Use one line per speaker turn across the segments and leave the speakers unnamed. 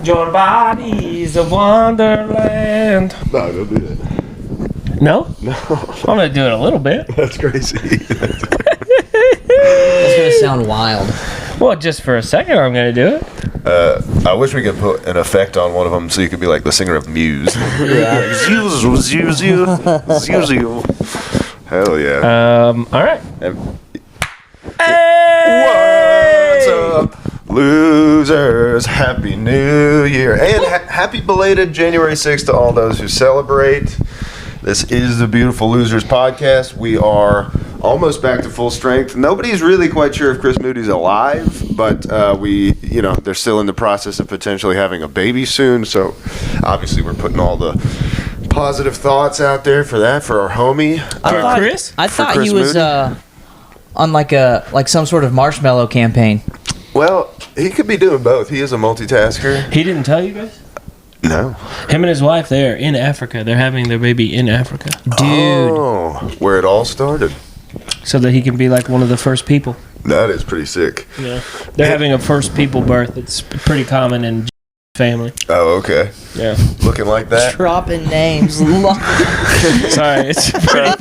Your body's a wonderland.
No, don't do that.
No?
No.
I'm going to do it a little bit.
That's crazy.
That's gonna sound wild.
Well, just for a second, I'm going to do it.
I wish we could put an effect on one of them so you could be like the singer of Muse. Hell yeah.
All right.
What's up, losers? Happy New Year. And happy belated January 6th to all those who celebrate. This is the Beautiful Losers podcast. We are almost back to full strength. Nobody's really quite sure if Chris Moody's alive, but they're still in the process of potentially having a baby soon. So obviously we're putting all the positive thoughts out there for that, for our homie.
Chris?
I thought
Chris
he was on like some sort of marshmallow campaign.
Well, he could be doing both. He is a multitasker.
He didn't tell you guys?
No.
Him and his wife, they're in Africa. They're having their baby in Africa.
Dude.
Oh, where it all started.
So that he can be like one of the first people.
That is pretty sick.
Yeah. They're having a first people birth. It's pretty common in family.
Oh, okay.
Yeah.
Looking like that.
Dropping names.
Sorry, it's pretty.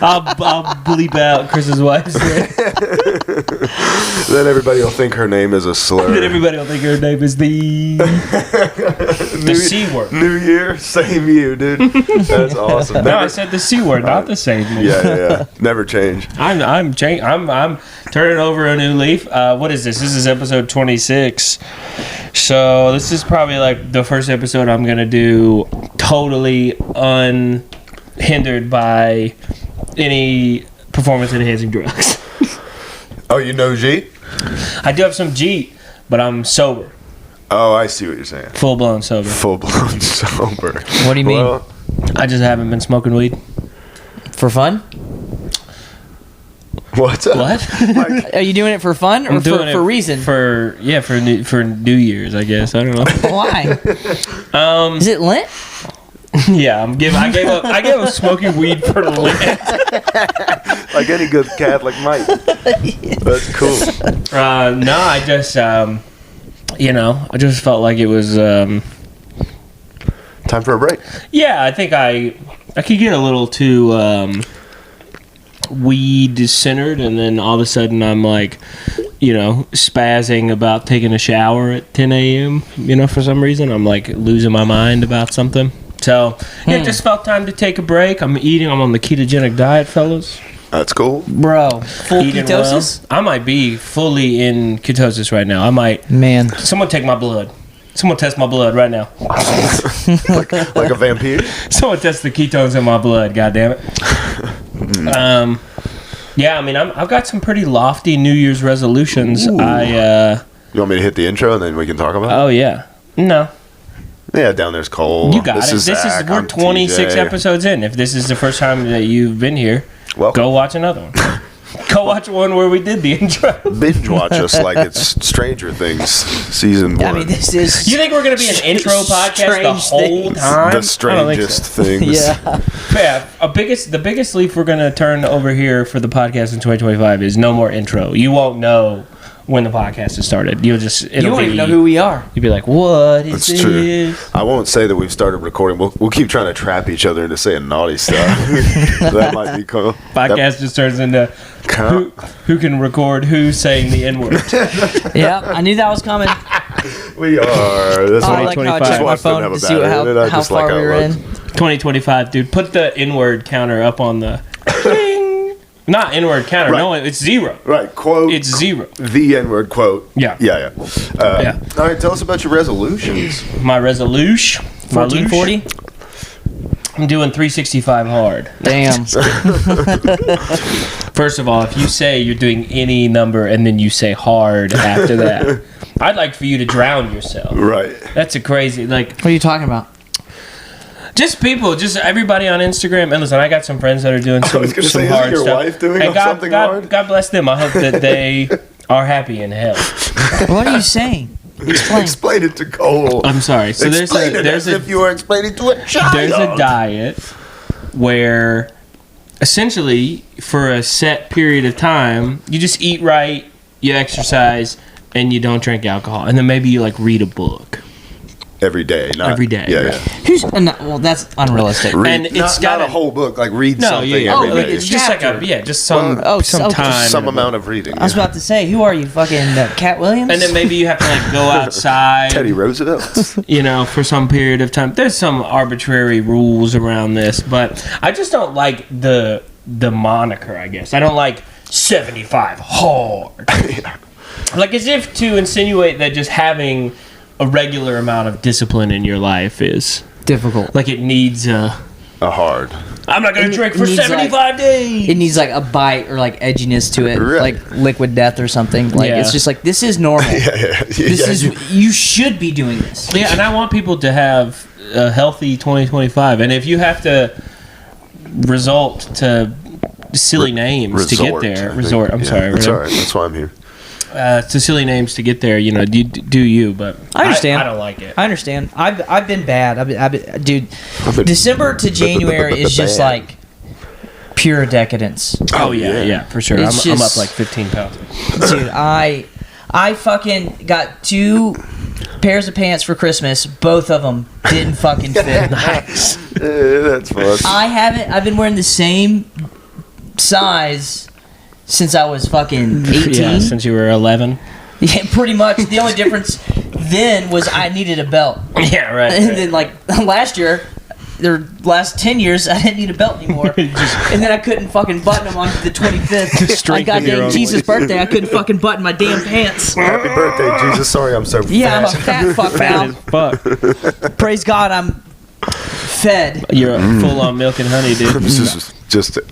I'll bleep out Chris's wife's name.
Then everybody will think her name is a slur.
Then everybody will think her name is the C word.
New Year, same you, dude. That's awesome.
No, I said the C word, not the same.
Yeah. Never change.
I'm turning over a new leaf. What is this? This is episode 26. So this is probably like the first episode I'm gonna do totally unhindered by any performance enhancing drugs.
Oh, you know G?
I do have some G, but I'm sober.
Oh, I see what you're saying.
Full blown sober.
Full blown sober.
What do you mean?
Well,
I just haven't been smoking weed.
For fun?
what's up?
What?
Are you doing it for fun or for reason?
For New Year's, I guess. I don't know.
Why? Is it Lent?
Yeah, I gave up smoking weed for Lent.
Like any good Catholic might. That's cool.
No, I just I just felt like it was
Time for a break.
yeah, I think I could get a little too weed centered, and then all of a sudden I'm like, spazzing about taking a shower at 10 a.m. For some reason I'm like losing my mind about something. So it just felt time to take a break. I'm on the ketogenic diet, fellas.
That's cool.
Bro, full
Eating
ketosis?
well. I might be fully in ketosis right now. I might.
Man.
Someone take my blood. Someone test my blood right now.
like a vampire?
Someone test the ketones in my blood, goddammit. Yeah, I mean, I've got some pretty lofty New Year's resolutions.
Ooh.
You
want me to hit the intro and then we can talk about it?
Oh, yeah. No.
Yeah, down there's Cole.
You got it. We're 26 episodes in. If this is the first time that you've been here, go watch another one. Go watch one where we did the intro.
Binge watch us like it's Stranger Things season 1.
I mean, this is.
You think we're going to be an intro podcast the whole time?
The strangest things.
Yeah.
Yeah. The biggest leaf we're going to turn over here for the podcast in 2025 is no more intro. You won't know when the podcast has started. You won't
even know who we are.
You'll be like, what is
That's
this?
True. I won't say that we've started recording. We'll keep trying to trap each other into saying naughty stuff. That might be cool.
Podcast just turns into who can record who saying the N-word.
Yeah, I knew that was coming.
We are. That's
I like how I checked my phone to see how far we were in.
2025, dude. Put the N-word counter up on the... Not N-word counter. Right. No, it's 0.
Right. Quote.
It's 0.
The N-word quote.
Yeah.
Yeah. All right. Tell us about your resolutions.
My resolution.
1440?
I'm doing 365 hard.
Damn.
First of all, if you say you're doing any number and then you say hard after that, I'd like for you to drown yourself.
Right.
That's a crazy,
What are you talking about?
Just everybody on Instagram. And listen, I got some friends that are doing some hard
your
stuff.
Wife doing
and
something hard?
God bless them. I hope that they are happy in hell.
What are you saying?
Explain it to Cole.
I'm sorry. So there's
if you were explaining to a child.
There's a diet where essentially for a set period of time, you just eat right, you exercise, and you don't drink alcohol. And then maybe you read a book.
every day. Not,
Every day,
Yeah,
right.
yeah.
Well, that's unrealistic.
Read,
And it's
not
gotta-
a whole book. Like read
No,
something
yeah,
every
like
day.
it's just like just some
okay.
time,
Some amount of reading.
I was about to say, who are you, fucking Cat Williams?
and then maybe you have to like go outside,
Teddy Roosevelt.
you know, for some period of time. There's some arbitrary rules around this, but I just don't like the moniker. I guess I don't like 75 hard. Like as if to insinuate that just having a regular amount of discipline in your life is
difficult.
like it needs a
hard.
I'm not gonna drink
it
for
needs,
75 days.
It needs like a bite or like edginess to it,
Right.
like liquid death or something. Like
Yeah.
it's just like this is normal. You should be doing this.
Yeah, and I want people to have a healthy 2025. And if you have to resort to silly names to get there, I'm sorry.
That's all right. That's why I'm here.
To silly names to get there, you know, do you, but
I understand.
I don't like it.
I understand. I've been bad. Dude,
I've been-
December to January is just
bad.
like pure decadence.
Oh, yeah, for sure. I'm
It's
up
just-
like 15 pounds.
Dude, I fucking got 2 pairs of pants for Christmas. Both of them didn't fucking fit.
Nice.
That's fun.
I've been wearing the same size since I was fucking 18.
Yeah, since you were 11.
Yeah, pretty much. The only difference then was I needed a belt.
Yeah, right.
And then like last year, or last 10 years, I didn't need a belt anymore. And then I couldn't fucking button them on the 25th. On
strengthen your
goddamn
own
Jesus'
waist.
birthday, I couldn't fucking button my damn pants.
Happy birthday, Jesus. Sorry, I'm so
Yeah, I'm a
fat.
fat fuck
Fat
now.
as fuck.
Praise God, I'm fed.
You're full on milk and honey, dude.
This is just a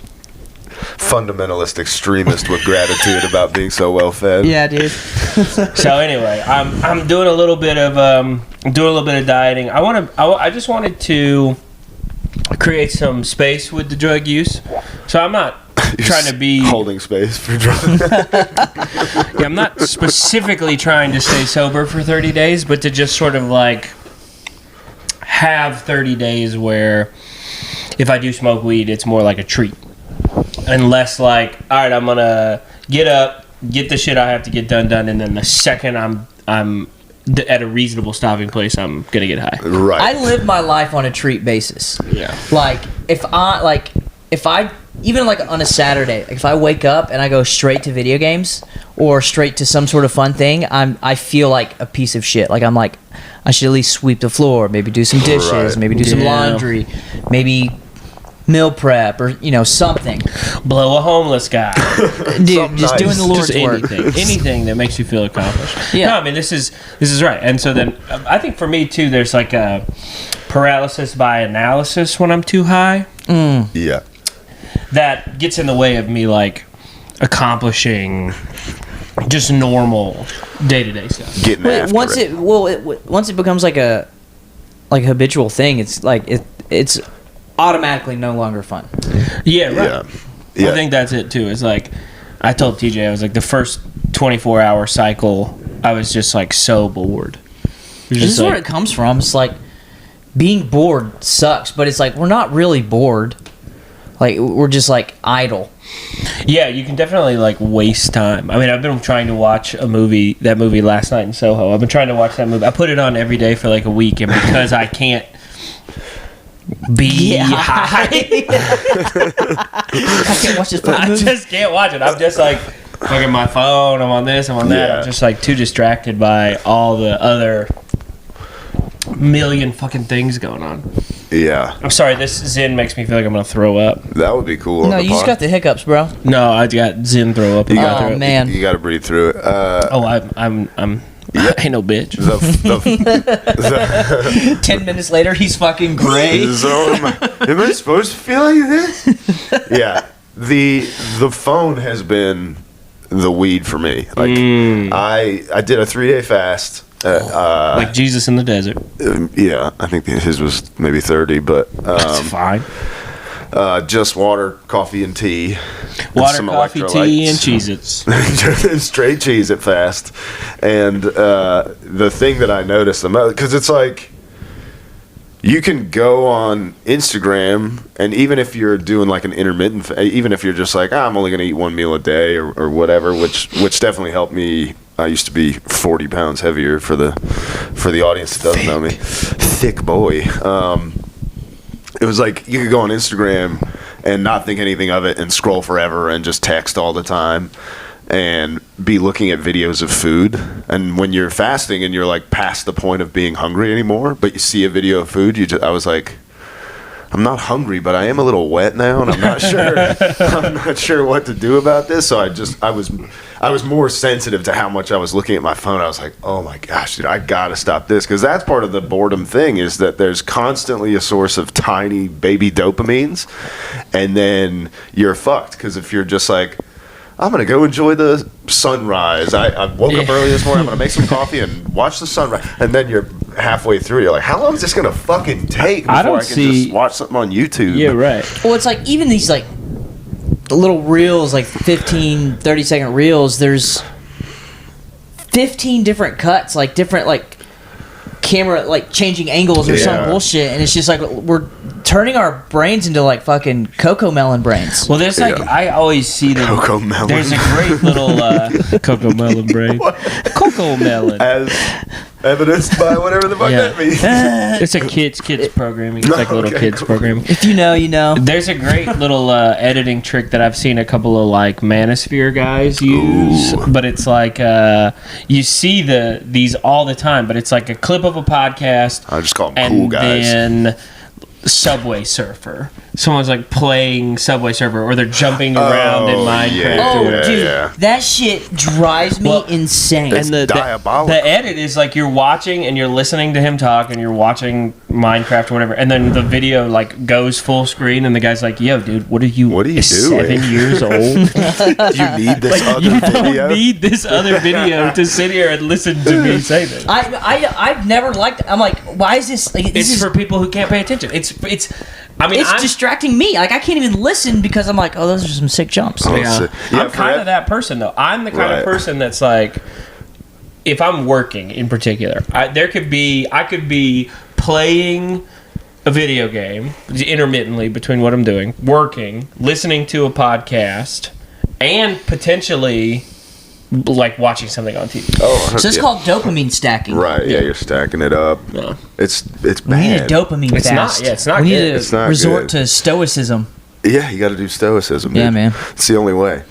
fundamentalist extremist with gratitude about being so well fed.
Yeah, dude.
So anyway, I'm doing a little bit of dieting. I just wanted to create some space with the drug use. So I'm not trying to be
holding space for drugs.
Yeah, I'm not specifically trying to stay sober for 30 days, but to just sort of like have 30 days where if I do smoke weed, it's more like a treat. And less like, all right, I'm gonna get up, get the shit I have to get done, and then the second I'm at a reasonable stopping place, I'm gonna get high.
Right.
I live my life on a treat basis.
Yeah.
Like if I even like on a Saturday, if I wake up and I go straight to video games or straight to some sort of fun thing, I feel like a piece of shit. Like I'm like I should at least sweep the floor, maybe do some dishes,
Right.
maybe do some
Yeah.
laundry, maybe meal prep or something.
Blow a homeless guy.
Dude,
Something
just
nice.
doing the Lord's
Just
work.
anything that makes you feel accomplished.
Yeah.
No, I mean this is right. And so then I think for me too, there's like a paralysis by analysis when I'm too high.
Yeah.
That gets in the way of me like accomplishing just normal day-to-day stuff.
Getting
Wait,
after
once it becomes like a habitual thing, it's like it's automatically no longer fun.
Yeah, right.
Yeah.
I think that's it too. It's like I told TJ, I was like the first 24-hour cycle, I was just like so bored.
This is where it comes from. It's like being bored sucks, but it's like we're not really bored. Like we're just like idle.
Yeah, you can definitely like waste time. I mean, I've been trying to watch that movie Last Night in Soho. I've been trying to watch that movie. I put it on every day for like a week, and because I can't be high,
I can't watch this fucking
I
movie.
just can't watch it. I'm just like looking at my phone. I'm on this. I'm on that.
Yeah.
I'm just like too distracted by all the other million fucking things going on.
Yeah.
I'm sorry. This Zen makes me feel like I'm gonna throw up.
That would be cool.
No, you just got the hiccups, bro.
No, I got Zen throw up.
You got
Oh, man.
You got to breathe through it.
Oh, I'm I ain't no bitch.
The
10 minutes later, he's fucking gray.
So am I supposed to feel like this? Yeah. The phone has been the weed for me. Like I did a 3-day fast.
Like Jesus in the desert.
Yeah, I think his was maybe 30, but
That's fine.
just water, coffee, and tea.
Water,
some
coffee, tea, and Cheez-Its.
Straight cheese at fast. And the thing that I noticed the most, because it's like you can go on Instagram, and even if you're doing like an intermittent, even if you're just like, I'm only going to eat one meal a day or whatever, which definitely helped me I used to be 40 pounds heavier for the audience that doesn't know me. Thick boy. It was like you could go on Instagram and not think anything of it and scroll forever and just text all the time and be looking at videos of food. And when you're fasting and you're like past the point of being hungry anymore, but you see a video of food, I was like, I'm not hungry, but I am a little wet now, and I'm not sure what to do about this. So I was more sensitive to how much I was looking at my phone. I was like, oh my gosh, dude, I gotta stop this, because that's part of the boredom thing, is that there's constantly a source of tiny baby dopamines, and then you're fucked, because if you're just like, I'm going to go enjoy the sunrise. I woke up early this morning. I'm going to make some coffee and watch the sunrise. And then you're halfway through. You're like, how long is this going to fucking take before I can just watch something on YouTube?
Yeah, right.
Well, it's like even these like little reels, like 15, 30-second reels, there's 15 different cuts, like different like camera, like changing angles or some bullshit. And it's just like we're turning our brains into like fucking cocoa melon brains.
Well, there's like I always see that
cocoa melon.
There's a great little cocoa melon brain. Cocoa melon,
as evidenced by whatever the fuck that means.
It's a kids programming. It's like little kids programming.
If you know, you know.
There's a great little editing trick that I've seen a couple of like Manosphere guys use. Ooh. But it's like you see these all the time, but it's like a clip of a podcast.
I just call them cool guys.
And then Subway Surfer. Someone's like playing Subway Surfer, or they're jumping around in Minecraft.
Dude, that shit drives me insane.
It's diabolical.
The edit is like you're watching and you're listening to him talk, and you're watching Minecraft or whatever, and then the video like goes full screen, and the guy's like, "Yo, dude, what are you doing? 7 years old?
You need this other
you
video?
don't need this other video to sit here and listen to me say this."
I've never liked it. I'm like, why is this? Like,
it's for people who can't pay attention. It's distracting me. Like I can't even listen because I'm like, oh, those are some sick jumps. I'm kind of that person though. I'm the kind of person that's like, if I'm working in particular, I could be playing a video game intermittently between what I'm doing, working, listening to a podcast, and potentially like watching something on TV.
So it's called dopamine stacking.
Right, you're stacking it up. Yeah. It's bad.
We need a dopamine fast.
It's not
we
good.
need to resort to stoicism.
Yeah, you got to do stoicism.
Yeah,
dude.
man.
It's the only way.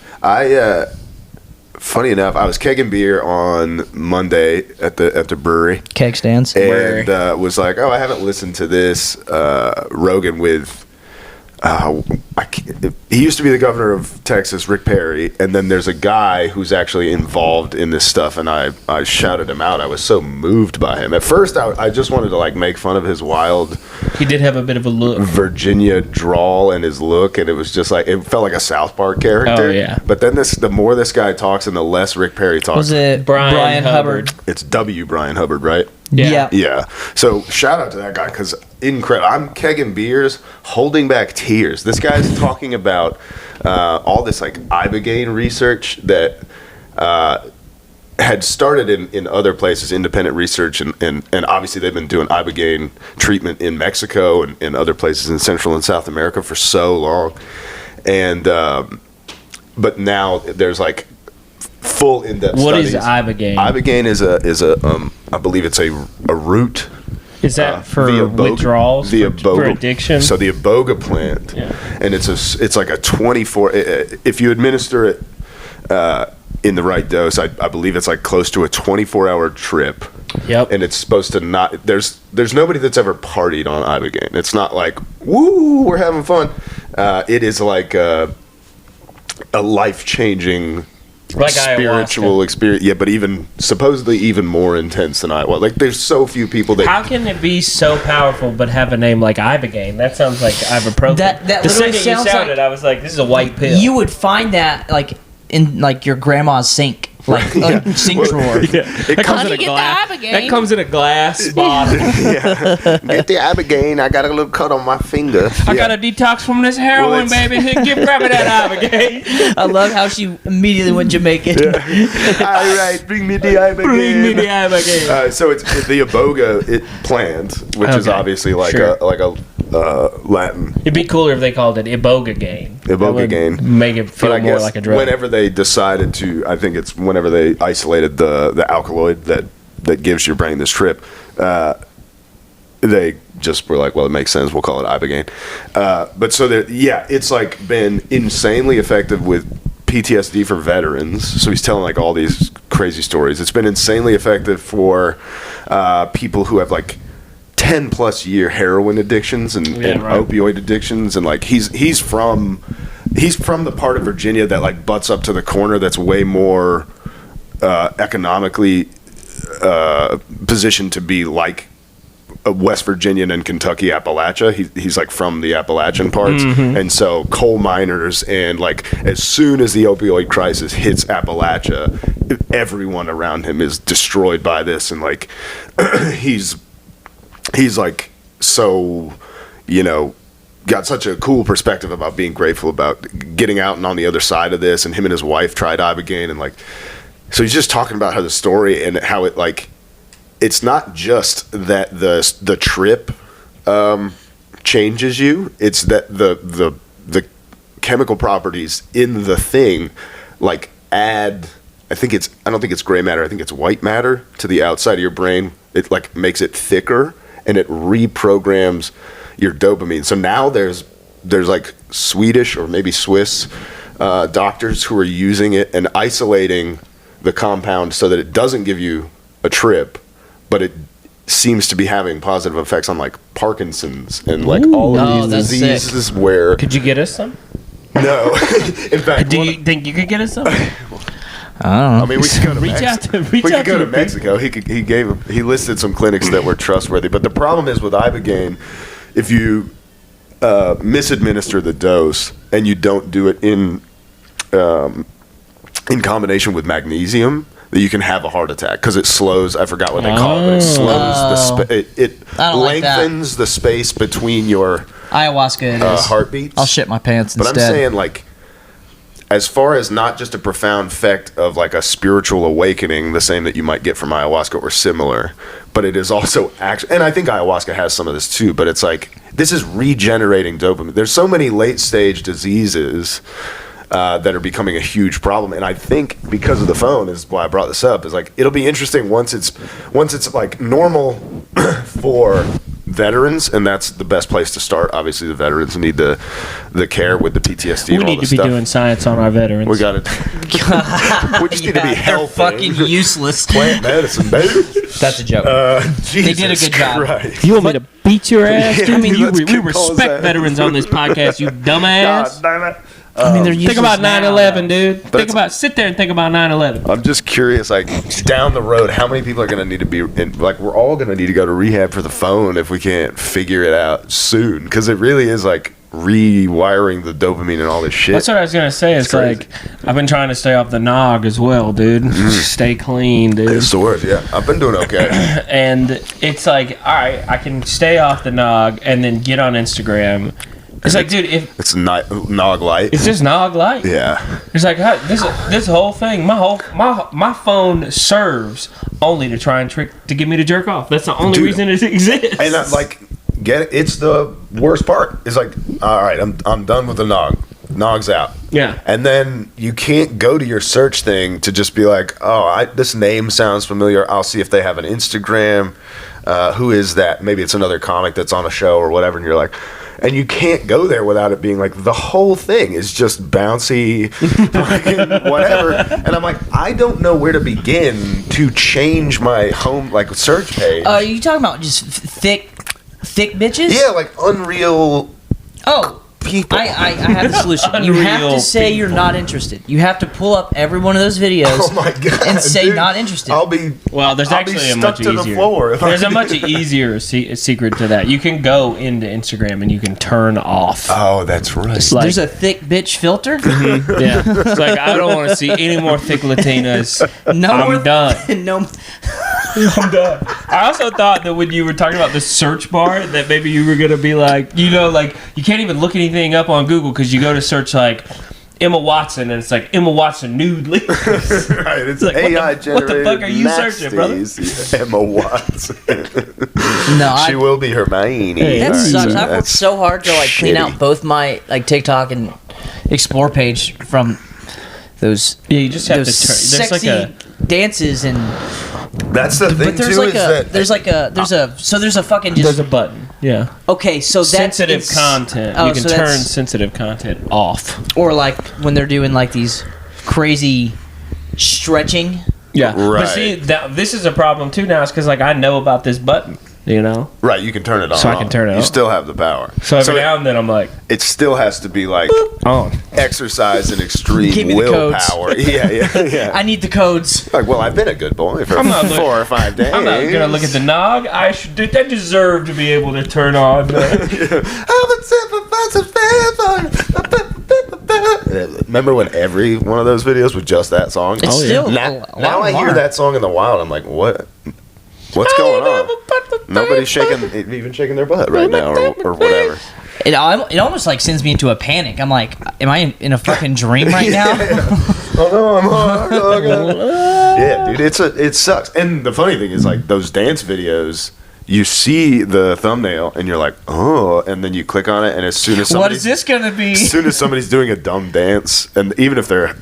Funny enough, I was kegging beer on Monday at the brewery.
Keg stands.
And was like, oh, I haven't listened to this Rogan with... he used to be the governor of Texas, Rick Perry, and then there's a guy who's actually involved in this stuff, and I shouted him out. I was so moved by him. At first, I just wanted to like make fun of his wild...
He did have a bit of a look.
Virginia drawl and his look, and it was just like, it felt like a South Park character.
Oh, yeah.
But then the more this guy talks and the less Rick Perry talks...
Was it Brian Hubbard?
It's W. Brian Hubbard, right?
Yeah.
So shout out to that guy, because incredible. I'm kegging beers, holding back tears. This guy's talking about all this like ibogaine research that had started in other places, independent research, and obviously they've been doing ibogaine treatment in Mexico and other places in Central and South America for so long, and but now there's like full in-depth
What
studies.
is ibogaine?
Ibogaine is a I believe it's a root.
Is that for withdrawals? For addiction?
So the iboga plant, and it's like a 24. If you administer it in the right dose, I believe it's like close to a 24-hour trip.
Yep.
And it's supposed to not. There's nobody that's ever partied on ibogaine. It's not like woo, we're having fun. It is like a life-changing.
Like
spiritual
ayahuasca.
Experience, but even supposedly even more intense than ayahuasca. Like there's so few people that.
How can it be so powerful but have a name like ibogaine? That sounds like ibuprofen.
That
the second
literally sounds
you sounded, I was like, this is a white pill.
You would find that like in like your grandma's sink. Like sink drawer.
It comes in a glass. That comes in a glass bottle.
Get the ibogaine. I got a little cut on my finger.
I got a detox from this heroin, baby. Grab me that ibogaine.
I love how she immediately went Jamaican.
All right, bring me the ibogaine. So it's the iboga plant, which is obviously like a Latin.
It'd be cooler if they called it iboga game.
Ibogaine.
Make it feel
But I
more
guess
like a drug.
whenever they decided to, I think it's whenever they isolated the alkaloid that gives your brain this trip, they just were like, well, it makes sense. We'll call it Ibogaine. But so that, yeah, it's like been insanely effective with PTSD for veterans. So he's telling like all these crazy stories. It's been insanely effective for people who have like 10 plus year heroin addictions and opioid addictions. And like he's from the part of Virginia that like butts up to the corner that's way more economically positioned to be like a West Virginian and Kentucky Appalachia. He's like from the Appalachian parts. And so coal miners, and like as soon as the opioid crisis hits Appalachia, everyone around him is destroyed by this. And like he's like, so, you know, got such a cool perspective about being grateful about getting out and on the other side of this. And him and his wife tried Ibogaine, and like, so he's just talking about how the story and how it like, it's not just that the trip changes you. It's that the chemical properties in the thing like add. I don't think it's gray matter. I think it's white matter to the outside of your brain. It like makes it thicker, and it reprograms your dopamine. So now there's like Swedish or maybe Swiss doctors who are using it and isolating the compound so that it doesn't give you a trip, but it seems to be having positive effects on like Parkinson's and like all of these diseases.
Sick.
Where
Could you get us some?
No, in fact,
Do you think you could get us some?
I don't know.
I mean, we could go to
Reach out
Mexico.
to- reach
We
out
could go
to
to
the
Mexico. He listed some clinics that were trustworthy, but the problem is with Ibogaine, if you misadminister the dose and you don't do it in combination with magnesium, that you can have a heart attack because it slows. I forgot what they call it, but it slows it
I don't like that.
lengthens the space between your
Ayahuasca it is.
heartbeats.
I'll shit my pants
But
instead.
I'm saying, like, as far as not just a profound effect of like a spiritual awakening, the same that you might get from ayahuasca or similar, but it is also actually, and I think ayahuasca has some of this too, but it's like, this is regenerating dopamine. There's so many late stage diseases that are becoming a huge problem. And I think because of the phone is why I brought this up, is like, it'll be interesting once it's like normal for veterans, and that's the best place to start. Obviously the veterans need the care with the PTSD
We
and all
need
this
to be
stuff.
doing science on our veterans.
We got it. We just need to be
they're
healthy.
fucking useless.
Plant medicine, baby.
That's a joke.
Jesus
did a good job.
Christ.
You want me to beat your ass?
Yeah,
dude? I mean,
dude, let's
we
kick Cole's
respect
ass.
veterans on this podcast, you dumbass.
God damn it.
I mean, they're
Think
useless
about
now,
9/11, dude.
it's-
Sit there and think about 9/11.
I'm just curious, like, down the road, how many people are going to need to be in, like, we're all going to need to go to rehab for the phone if we can't figure it out soon, because it really is like rewiring the dopamine and all this shit.
That's what I was gonna say. It's
crazy.
like I've been trying to stay off the nog as well, dude. Stay clean, dude.
It's the word, yeah. I've been doing okay.
And it's like, all right, I can stay off the nog and then get on Instagram. It's like, dude, if
It's nog light.
it's just nog light.
Yeah.
It's like this whole thing. My phone serves only to try and to get me to jerk off. That's the only
Dude.
reason it exists.
And like, get it? It's the worst part. It's like, all right, I'm done with the nog. Nog's out.
Yeah.
And then you can't go to your search thing to just be like, oh, this name sounds familiar. I'll see if they have an Instagram. Who is that? Maybe it's another comic that's on a show or whatever. And you're like, and you can't go there without it being like, the whole thing is just bouncy, fucking whatever. And I'm like, I don't know where to begin to change my home, like, search page.
Are you talking about just thick bitches?
Yeah, like unreal
Oh,
people.
I have the solution. You have
Unreal
to say you're not interested. You have to pull up every one of those videos
Oh my god!
and say
dude.
not interested.
I'll be.
Well, there's
I'll be
actually a
stuck
much
to the
easier.
floor if I
There's a
do
much
that.
easier secret to that. You can go into Instagram and you can turn off.
Oh, that's right.
Like-
There's a thick bitch filter.
Yeah, it's like I don't want to see any more thick Latinas.
No
I'm
more,
done.
No.
I'm done. I also thought that when you were talking about the search bar, that maybe you were gonna be like, like you can't even look anything up on Google because you go to search like Emma Watson and it's like Emma Watson nude leaks.
Right, it's
like,
AI
what the fuck
generated
are you searching, brother?
nasties. Emma Watson.
No,
She will be Hermione.
Hey,
That
All right,
sucks.
so
I've worked
that's
so hard to like clean
shitty.
out both my like TikTok and explore page from those.
Yeah, you just have to
those
turn. There's
sexy dances and.
That's the thing
But there's
too.
like
There's
a fucking just.
There's a button. Yeah.
Okay, so that's
Sensitive content.
Oh,
You can
so
turn
that's-
sensitive content off.
Or like when they're doing like these crazy stretching.
Yeah. But
Right.
see, this is a problem too now. It's because like I know about this button. You know.
right. You can turn it on.
So I can turn it
You
on.
still have the power.
So every now and then I'm like,
it still has to be like
on.
exercise and extreme
Give me the codes.
willpower. Yeah.
I need the codes.
Like, well, I've been a good boy for
I'm not
4 or 5 days.
I'm not gonna look at the nog. I deserve to be able to turn on.
Remember when every one of those videos was just that song?
It's
Oh, yeah.
still
Now I hear that song in the wild. I'm like, what? What's going on? Nobody's even shaking their butt right now, or whatever.
It almost like sends me into a panic. I'm like, am I in a fucking dream right now?
Oh no, I'm hard. Oh, God. Yeah, dude, it sucks. And the funny thing is, like those dance videos, you see the thumbnail and you're like, oh, and then you click on it, and as soon as
What is this gonna be?
as soon as somebody's doing a dumb dance, and even if they're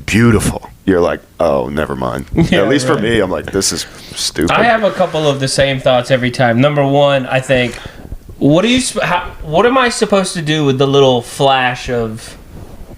beautiful, you're like, oh, never mind.
Yeah,
At least for
right.
me, I'm like, this is stupid.
I have a couple of the same thoughts every time. Number one, I think, what am I supposed to do with the little flash of,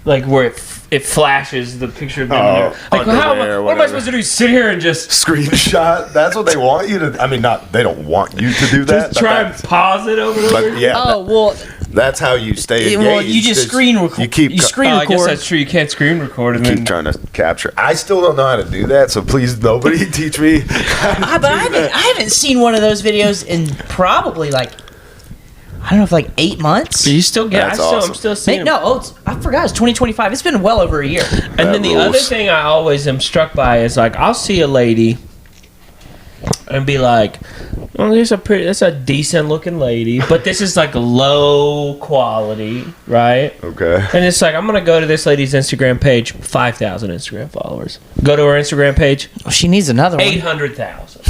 like, where it flashes the picture of them?
Oh,
in there? Like,
underwear or
what am I
whatever.
supposed to do? Sit here and just
Screenshot. That's what they want you to. I mean, they don't want you to do that.
just try and pause it over and over?
But yeah,
Oh well,
that's how you stay engaged.
well, you just
is
screen record.
You keep.
You screen
Oh, I guess
record.
that's true. You can't screen record and then.
Keep trying to capture. I still don't know how to do that, so please, nobody teach me.
But I haven't seen one of those videos in probably like I don't know if like 8 months.
You still get.
That's
I'm
awesome.
still seeing.
I forgot it's 2025. It's been well over a year.
And then the
rules.
other thing I always am struck by is like I'll see a lady and be like, "Oh, that's a decent looking lady, but this is like low quality, right?"
Okay.
And it's like I'm gonna go to this lady's Instagram page, 5,000 Instagram followers. Go to her Instagram page,
Well, she needs another one.
800,000.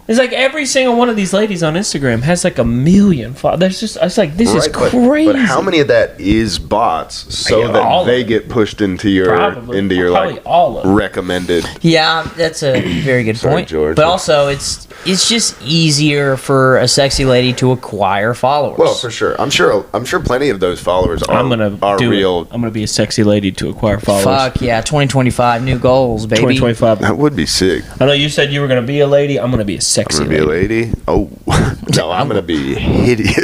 It's like every single one of these ladies on Instagram has like 1 million followers. There's just, it's like this is
Right,
crazy.
But how many of that is bots so
Yeah, all
that
of
they
it.
get pushed into your
Probably
like
all of it.
recommended?
Yeah, that's a very good
Sorry,
point.
George.
But also, it's just easier for a sexy lady to acquire followers.
Well, for sure. I'm sure plenty of those followers are
I'm gonna do
real.
It. I'm gonna be a sexy lady to acquire followers.
Fuck yeah, 2025 new goals, baby.
2025.
That would be sick.
I know you said you were gonna be a lady. I'm gonna be a
I'm
sexy
gonna be a
lady.
lady. Oh no, I'm gonna be hideous.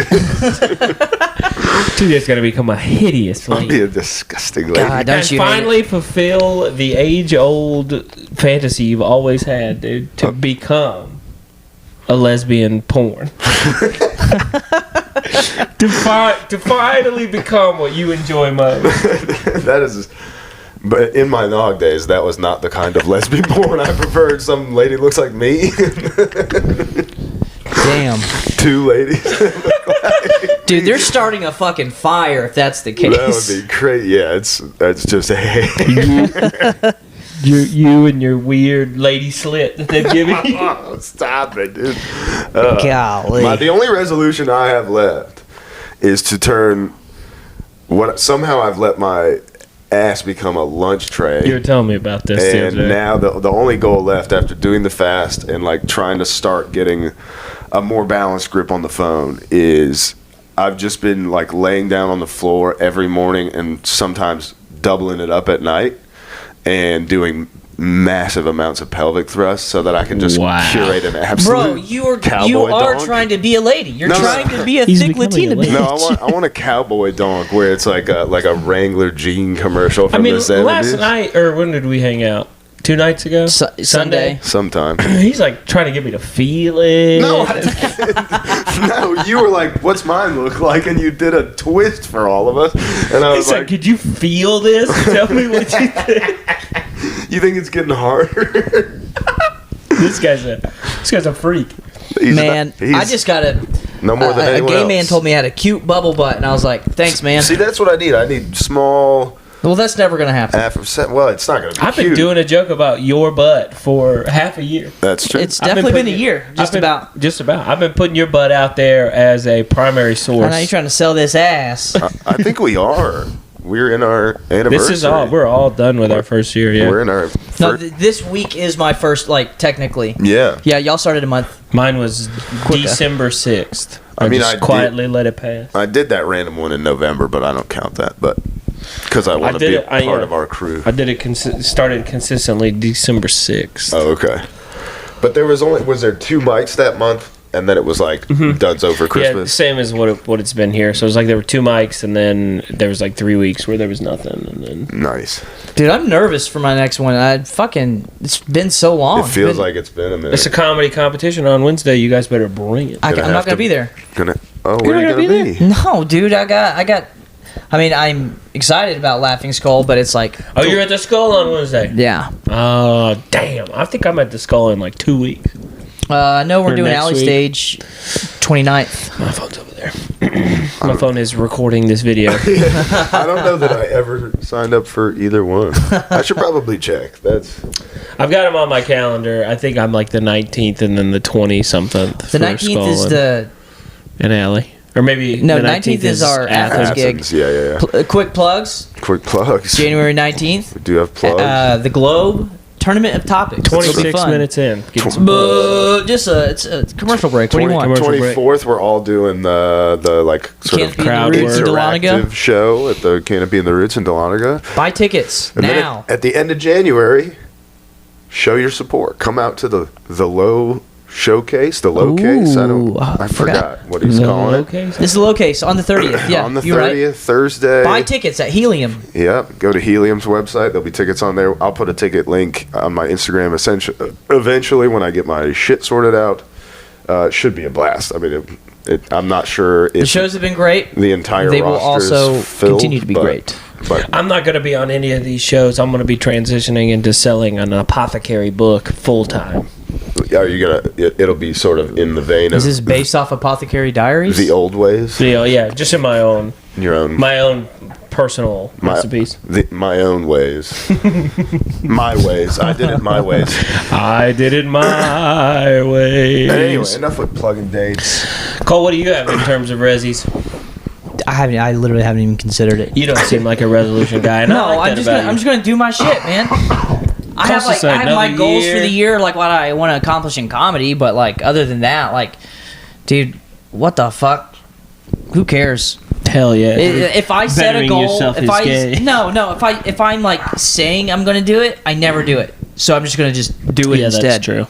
Dude, it's gonna become a hideous
I'll
lady.
be a disgusting lady.
God, don't
And
you hate
finally fulfill the age-old fantasy you've always had, dude, to become a lesbian porn. to finally become what you enjoy most.
That is. But in my nog days, that was not the kind of lesbian porn I preferred. Some lady looks like me.
Damn.
2 ladies.
Dude, they're starting a fucking fire if that's the case.
That would be great. Yeah, that's just hey.
You and your weird lady slit that they've given you.
Oh, stop it, dude.
Golly.
The only resolution I have left is to turn. Somehow I've let my ass become a lunch tray.
You were telling me about this the
And
other day.
now the only goal left after doing the fast and like trying to start getting a more balanced grip on the phone is I've just been like laying down on the floor every morning and sometimes doubling it up at night and doing massive amounts of pelvic thrust so that I can just
Wow.
curate an absolute
Bro, you are
donk.
trying to be a lady. You're
No, no.
trying to be a
He's
thick
becoming
Latina
a lady.
bitch.
No, I want a cowboy donk where it's like a Wrangler jean commercial from
I mean,
the 70s.
last night, or when did we hang out? 2 nights ago?
Sunday.
Sometime.
He's like trying to get me to feel it.
No, no, you were like, "What's mine look like?" And you did a twist for all of us, and I
He
was
said,
like,
could you feel this? Tell me what you think.
"You think it's getting harder?"
This guy's a freak.
Man, I just got
no more than
a
anyone
gay
else.
man told me I had a cute bubble butt, and I was like, thanks, man.
See, that's what I need. I need small.
Well, that's never going to happen.
Well, it's not going to be
I've
cute.
been doing a joke about your butt for half a year.
That's true.
It's
I've
definitely been a
putting-
year, just about.
Just about. I've been putting your butt out there as a primary source.
I know you're trying to sell this ass.
I think we are. we're in our anniversary.
This is all. We're all done with our first year. Yeah.
We're in our.
No, this week is my first, like, technically.
Yeah.
Yeah, y'all started a month.
Mine was December 6th. I just quietly let it pass.
I did that random one in November, but I don't count that. But because I want to be a part of our crew.
I did it. Started consistently December 6th.
Oh, okay. But there was there 2 mics that month, and then it was like duds over Christmas.
Yeah, same as what it's been here. So it was like there were 2 mics, and then there was like 3 weeks where there was nothing, and then
nice.
Dude, I'm nervous for my next one. It's been so long.
It feels like it's been a minute.
It's a comedy competition on Wednesday. You guys better bring it.
I'm not gonna be there.
Where are you gonna be?
No, dude, I got. I mean, I'm excited about Laughing Skull, but it's like.
Oh, you're at the Skull on Wednesday.
Yeah.
Oh, damn! I think I'm at the Skull in like 2 weeks.
No, we're
Or
doing
next
Alley
week.
Stage 29th.
My phone's over there. My phone is recording this video.
I don't know that I ever signed up for either one. I should probably check.
I've got them on my calendar. I think I'm like the 19th and then the 20-something.
The 19th is the.
in Alley. Or maybe
No, 19th is our Athens gig.
Yeah.
Quick plugs.
Quick plugs.
January 19th.
We do have plugs.
The Globe Tournament of Topics.
26 minutes in.
It's a commercial break. What do you want?
24th, we're all doing the like sort of
crowd
Roots in Dahlonega.
interactive show at the Canopy and the Roots in Dahlonega.
Buy tickets
And
now.
then at the end of January, show your support. Come out to the low showcase. The low case. I forgot what he's calling it.
This is the low case on the 30th. Yeah,
on the 30th,
you're right.
Thursday.
Buy tickets at Helium.
Yep. Go to Helium's website. There'll be tickets on there. I'll put a ticket link on my Instagram eventually when I get my shit sorted out. It should be a blast. I mean, I'm not sure if
The shows have been great.
the entire
They will
roster
also
is filled,
continue to be great.
But
I'm not going to be on any of these shows. I'm going to be transitioning into selling an apothecary book full time.
are you gonna? It'll be sort of in the vein
Is
of
this based off Apothecary Diaries?
the old ways.
Yeah, just in my own personal recipes.
My own ways. My ways. I did it my ways.
I did it my way.
Anyway, enough with plugging dates.
Cole, what do you have in terms of resis?
I literally haven't even considered it.
You don't seem like a resolution guy. And
No,
I like
I'm
that
just gonna do my shit, man. I have my goals for the year, like what I want to accomplish in comedy, but like other than that, like, dude, what the fuck? Who cares?
Hell yeah.
If I set a goal, if I'm like saying I'm gonna do it, I never do it. So I'm just gonna do it instead.
That's true.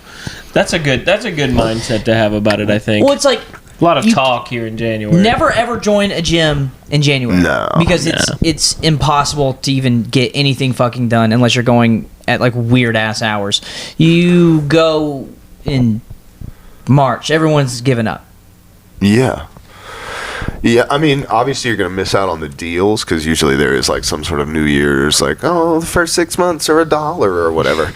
That's a good mindset to have about it, I think.
Well, it's like
a lot of talk here in January.
Never ever join a gym in January.
No.
Because it's impossible to even get anything fucking done unless you're going at like weird ass hours. You go in March, everyone's given up.
Yeah. Yeah, I mean, obviously you're going to miss out on the deals because usually there is like some sort of New Year's, like, oh, the first 6 months are $1 or whatever.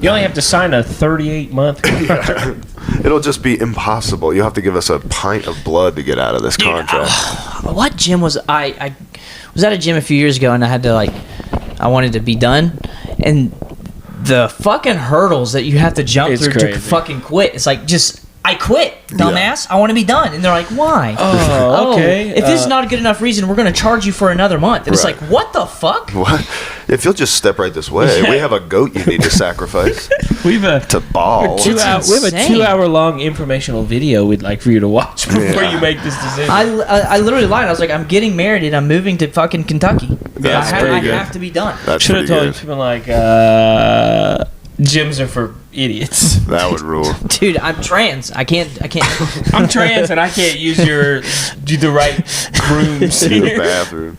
You only have to sign a 38-month contract.
It'll just be impossible. You'll have to give us a pint of blood to get out of this contract.
What gym was I was at a gym a few years ago and I wanted to be done, and the fucking hurdles that you have to jump through to fucking quit. It's like, I quit, dumbass. Yeah. I want to be done. And they're like, why?
Oh, okay.
If this is not a good enough reason, we're going to charge you for another month. And it's like, what the fuck?
What? If you'll just step right this way, we have a goat you need to sacrifice.
We have
a
2-hour-long informational video we'd like for you to watch before you make this decision.
I literally lied. I was like, I'm getting married and I'm moving to fucking Kentucky. I have to be done.
That's
should have told people like, gyms are for idiots.
That would rule.
Dude, I'm trans. I can't.
I'm trans and I can't use the right rooms
in the bathroom.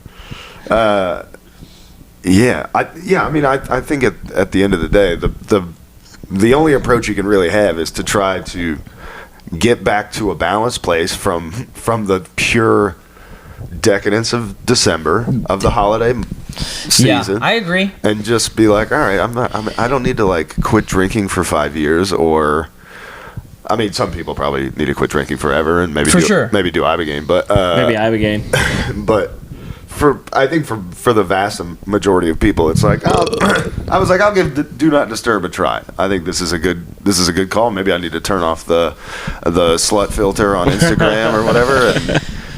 I mean, I think at the end of the day, the only approach you can really have is to try to get back to a balanced place from the pure decadence of December of the holiday season.
Yeah, I agree.
And just be like, all right, I don't need to like quit drinking for 5 years, or I mean, some people probably need to quit drinking forever and maybe do Ibogaine, but
maybe Ibogaine.
But I think for the vast majority of people, it's like, I'll give Do Not Disturb a try. I think this is a good call. Maybe I need to turn off the slut filter on Instagram or whatever.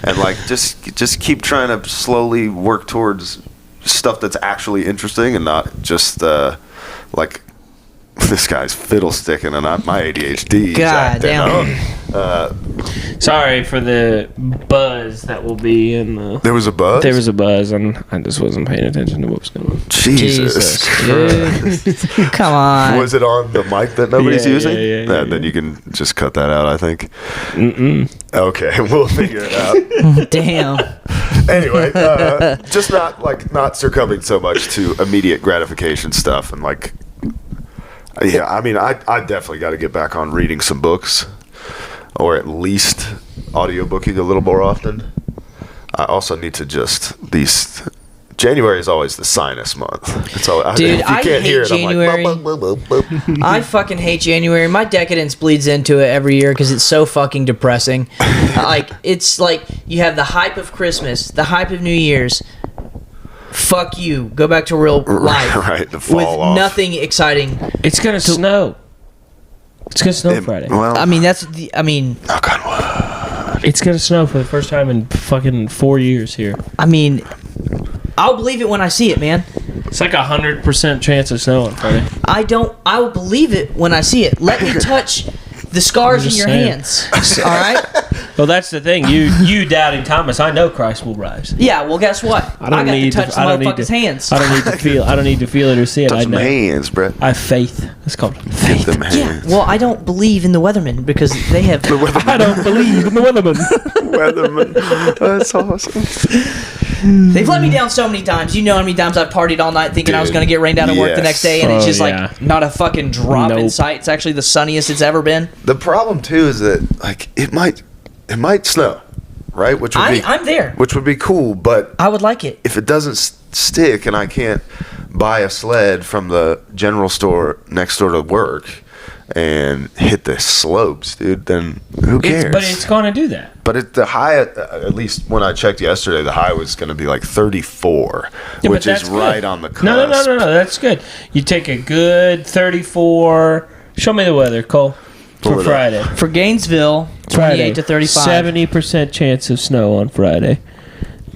and like just keep trying to slowly work towards stuff that's actually interesting and not just like this guy's fiddlesticking and not my ADHD.
God damn.
Sorry for the buzz that will be in the.
There was a buzz?
There was a buzz, and I just wasn't paying attention to what was going on.
Jesus.
Dude. Come on.
Was it on the mic that nobody's using?
Yeah.
Then you can just cut that out, I think.
Mm-mm.
Okay, we'll figure it out.
Damn.
Anyway, just not succumbing so much to immediate gratification stuff and like. Yeah, I mean, I definitely got to get back on reading some books, or at least audiobooking a little more often. I also need to January is always the sinus month. It's all,
Dude,
if you
I
can't hear
hate
it,
January.
I'm like, boop, boop, boop, boop.
I fucking hate January. My decadence bleeds into it every year because it's so fucking depressing. It's like you have the hype of Christmas, the hype of New Year's. Fuck you. Go back to real life.
Right, the fall
with
off.
nothing exciting.
It's gonna snow. It's gonna snow Friday.
Well,
I mean,
knock on wood.
It's gonna snow for the first time in fucking 4 years here.
I mean, I'll believe it when I see it, man.
It's like 100% chance of snow on Friday.
I will believe it when I see it. Let me touch the scars in
just
your
saying.
hands. All right?
Well, that's the thing. You doubting Thomas. I know Christ will rise.
Yeah, well, guess what? I got to touch the motherfucker's hands.
I don't need to feel. I don't need to feel it or see it.
Touch
I
some
know.
hands, Brett.
I have faith. It's called faith.
Them
Yeah,
hands.
well, I don't believe in the Weather-mun because they have...
I don't believe in the Weather-mun.
Weather-mun. That's awesome.
They've let me down so many times. You know how many times I've partied all night thinking I was
Dude,
going to get rained out of work the
yes.
next day, and it's
Oh,
just
yeah.
like not a fucking drop in
Nope.
sight. It's actually the sunniest it's ever been.
The problem too is that like it might snow, right? Which would be
I'm there.
which would be cool, but
I would like it.
if it doesn't stick and I can't buy a sled from the general store next door to work and hit the slopes, dude, then who cares?
But it's going to do that.
But the high, at least when I checked yesterday, the high was going to be like 34,
Yeah,
which
but
is
that's
right
good.
on the cusp.
No. That's good. You take a good 34. Show me the weather, Cole,
Pull
for
it up.
Friday.
For Gainesville, 28 to 35.
70% chance of snow on Friday.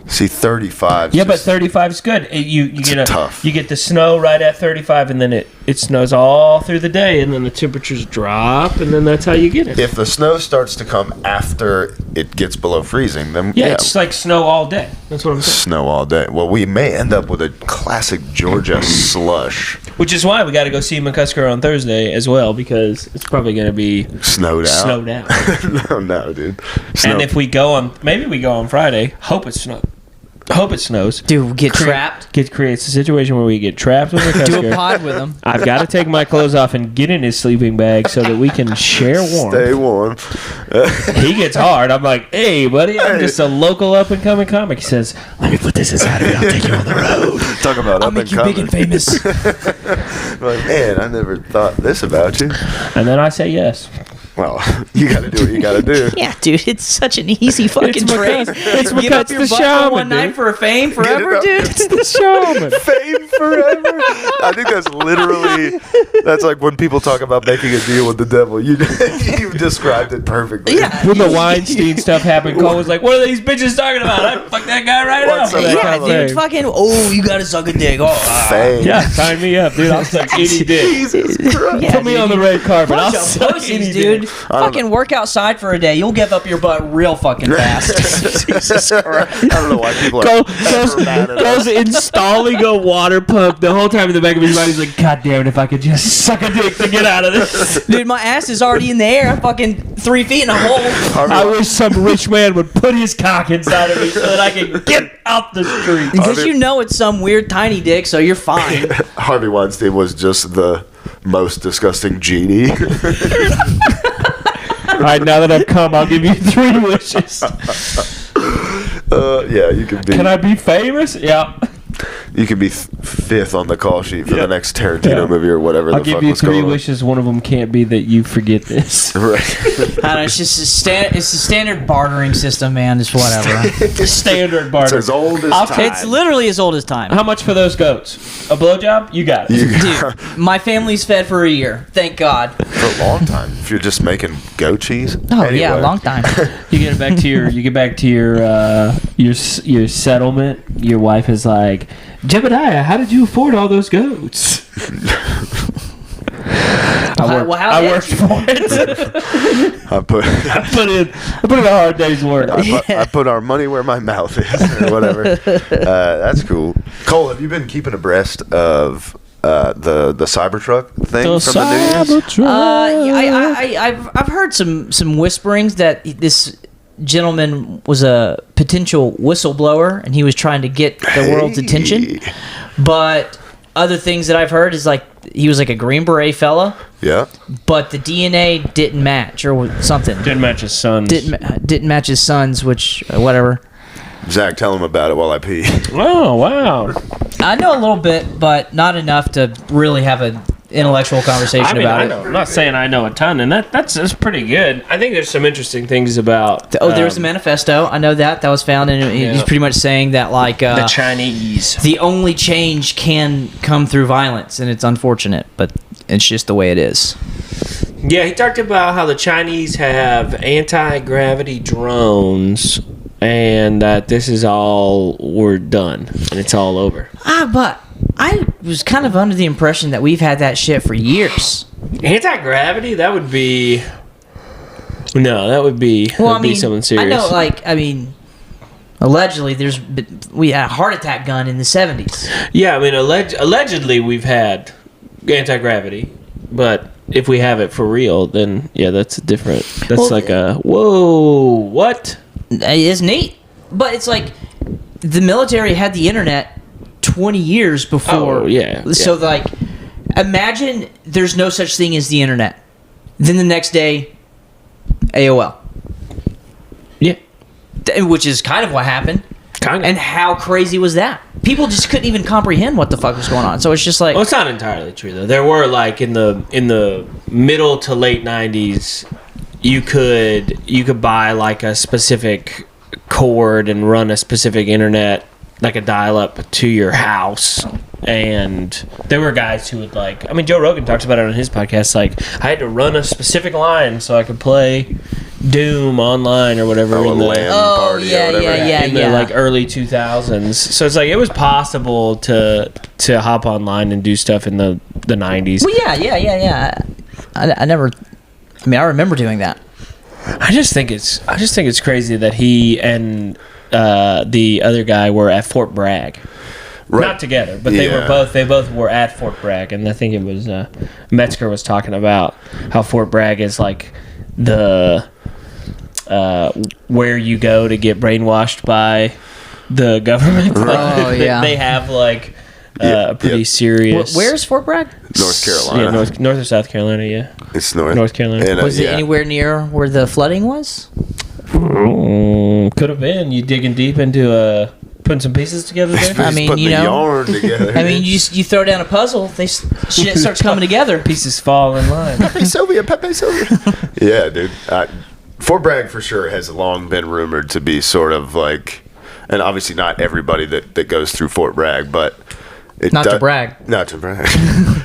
See, 35.
Yeah, but 35 is good. You get
tough.
you get the snow right at 35, and then it snows all through the day, and then the temperatures drop, and then that's how you get it.
If the snow starts to come after it gets below freezing, then
Yeah, it's like snow all day. That's what I'm saying.
snow all day. Well, we may end up with a classic Georgia slush.
Which is why we got to go see McCusker on Thursday as well, because it's probably going to be
Snowed out.
snowed out.
no, dude. Snow.
And if we go on, maybe we go on Friday. Hope it snows.
Dude, get trapped.
Creates a situation where we get trapped with McCusker.
Do a pod with them.
I've got to take my clothes off and get in his sleeping bag so that we can share warmth.
Stay warm.
He gets hard. I'm like, hey, buddy, I'm just a local up-and-coming comic. He says, let me put this inside of you. I'll take you on the road.
Talk about
I'll
up
make
and
you
coming.
big and famous.
Like, man, I never thought this about you.
And then I say yes.
Well, you got to do what you got to do.
Yeah, dude, it's such an easy fucking trade.
It's
Give up
because
your
the
butt for
shaman,
one night
dude.
for a fame forever,
up.
dude.
It's the shaman.
Fame forever. I think that's like when people talk about making a deal with the devil. You described it perfectly.
Yeah.
When the Weinstein stuff happened, Cole was like, what are these bitches talking about? I'd fuck that guy right now.
What's
for
up?
that
Yeah,
kind of
dude,
thing.
fucking, oh, you gotta suck a dick. Oh,
Fame.
Yeah, sign me up, dude. I'll suck any dick.
Jesus Christ.
Yeah,
Put me
dude.
on the red carpet. I'll
Bunch of
suck
pussies,
any
dude.
dick.
Fucking work outside for a day. You'll give up your butt real fucking fast.
Jesus Christ. I don't know why people are
Goes
mad at us.
installing a water pump the whole time in the back of his mind. He's like, God damn it, if I could just suck a dick to get out of this.
Dude, my ass is already in the air. I'm fucking 3 feet in a hole.
I wish some rich man would put his cock inside of me so that I could get out the street.
Because you know it's some weird tiny dick, so you're fine.
Harvey Weinstein was just the most disgusting genie.
All right, now that I've come, I'll give you 3 wishes.
Yeah, you can be.
Can I be famous? Yeah.
You can be fifth on the call sheet for the next Tarantino movie or whatever
I'll
the
give
fuck
you
was
3
going on.
wishes. One of them can't be that you forget this.
Right.
I don't know, it's just it's a standard bartering system, man. Just whatever.
Standard
It's
barter.
as old as
I'll
time.
take-
It's literally as old as time.
How much for those goats? A blowjob? You got it.
Dude, my family's fed for a year. Thank God.
For a long time. If you're just making goat cheese.
Oh
Anyway.
yeah, a long time.
You get back to your settlement. Your wife is like, Jebediah, how did you afford all those goats? I worked for it.
I
I put in a hard day's work.
I put our money where my mouth is, or whatever. That's cool. Cole, have you been keeping abreast of the Cybertruck thing from the news?
I've heard some whisperings that this gentleman was a potential whistleblower and he was trying to get the world's attention. But other things that I've heard is like he was like a Green Beret fella,
Yeah.
but the DNA didn't match or something.
Didn't match his sons.
Didn't match his sons, which whatever.
Zach, tell him about it while I pee.
Oh, wow.
I know a little bit, but not enough to really have an intellectual conversation about
I
it.
know. I'm not saying I know a ton, and that's pretty good. I think there's some interesting things about.
There was a manifesto. I know that was found, and he's
Yeah.
pretty much saying that like
the Chinese.
the only change can come through violence, and it's unfortunate, but it's just the way it is.
Yeah, he talked about how the Chinese have anti-gravity drones, and that this is all we're done, and it's all over.
But I was kind of under the impression that we've had that shit for years.
Anti-gravity? That would be. No, that would be.
Well,
that'd be something serious.
I know, allegedly, we had a heart attack gun in the 70s.
Yeah, I mean, allegedly we've had anti-gravity, but if we have it for real, then yeah, that's different. That's
Well,
like a whoa, what?
It is neat, but it's like the military had the internet 20 years before.
Oh, yeah,
So
yeah.
like, imagine there's no such thing as the internet. Then the next day, AOL.
Yeah,
Which is kind of what happened.
kind of.
And how crazy was that? People just couldn't even comprehend what the fuck was going on. So it's just like,
Well, it's not entirely true though. There were like in the middle to late '90s, you could buy like a specific cord and run a specific internet, like a dial-up to your house. And there were guys who would like. I mean, Joe Rogan talks about it on his podcast. Like, I had to run a specific line so I could play Doom online or whatever.
Oh, a
in the,
LAN
Oh,
party
yeah,
or whatever.
yeah.
in the like early 2000s. So it's like it was possible to hop online and do stuff in the 90s.
well, yeah. I never. I mean, I remember doing that.
I just think it's crazy that he and the other guy were at Fort Bragg.
Right.
Not together, but they both were at Fort Bragg, and I think it was Metzger was talking about how Fort Bragg is like the where you go to get brainwashed by the government.
Oh, yeah.
They have like a pretty serious.
Where's Fort Bragg?
North Carolina.
Yeah, North or South Carolina. Yeah,
It's North.
North Carolina.
And,
Was it anywhere near where the flooding was?
Could have been. You digging deep into putting some pieces together there.
I mean,
putting
you
the
know.
yarn together.
I mean, you throw down a puzzle, shit starts coming together.
Pieces fall in line.
Pepe Sylvia. Yeah, dude. Fort Bragg for sure has long been rumored to be sort of like, and obviously not everybody that goes through Fort Bragg, but
Not to brag.
Not to brag.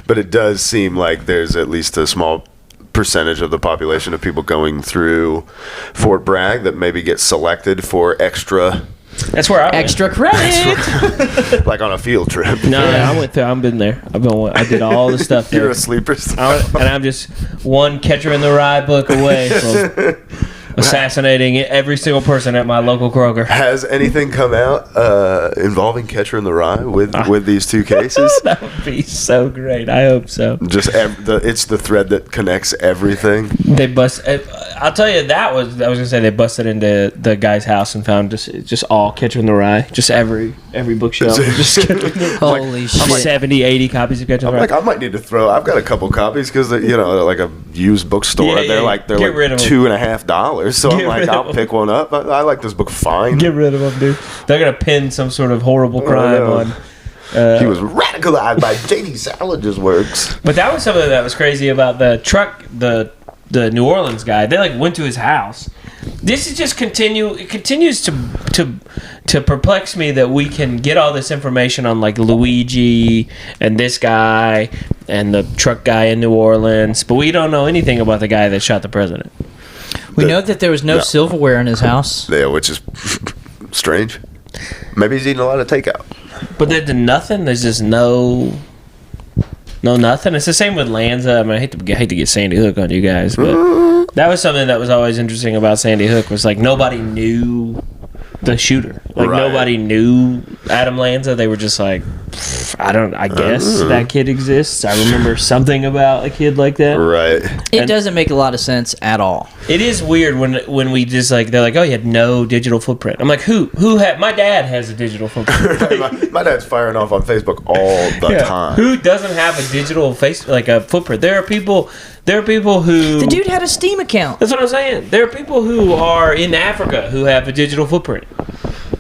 But it does seem like there's at least a small percentage of the population of people going through Fort Bragg that maybe get selected for extra,
That's where I went.
Extra credit.
like on a field trip.
No, I went through. I've been there. I did all the stuff there.
You're a sleeper.
And I'm just one Catcher in the Rye book away from assassinating every single person at my local Kroger.
Has anything come out involving Catcher in the Rye with these two cases?
That would be so great. I hope so.
Just it's the thread that connects everything.
They I'll tell you I was gonna say they busted into the guy's house and found just all Catcher in the Rye, just every bookshelf, just
Holy shit.
70, 80 copies of Catcher in the Rye.
Like I might need to throw. I've got a couple copies because like a used bookstore.
Yeah,
they're
yeah.
like
Get rid of 'em.
$2.50. So
Get
I'm like,
rid of
I'll
'em.
pick one up. I like this book fine.
Get rid of them, dude. They're gonna pin some sort of horrible crime
know.
on
He was radicalized by J.D. Salige's works.
But that was something that was crazy about the truck, the New Orleans guy. They like went to his house. This is just it continues to perplex me that we can get all this information on like Luigi and this guy and the truck guy in New Orleans, but we don't know anything about the guy that shot the president.
We know that there was no silverware in his house.
Yeah, which is strange. Maybe he's eating a lot of takeout.
But there's nothing. There's just no nothing. It's the same with Lanza. I mean, I hate to get Sandy Hook on you guys, but that was something that was always interesting about Sandy Hook was like nobody knew the shooter. Like nobody knew Adam Lanza. They were just like, I guess that kid exists. I remember something about a kid like that.
Right.
It doesn't make a lot of sense at all.
It is weird when we just like, they're like, oh, you had no digital footprint. I'm like, who had, my dad has a digital footprint.
my dad's firing off on Facebook all the time.
Who doesn't have a digital a footprint? There are people who...
The dude had a Steam account.
That's what I'm saying. There are people who are in Africa who have a digital footprint.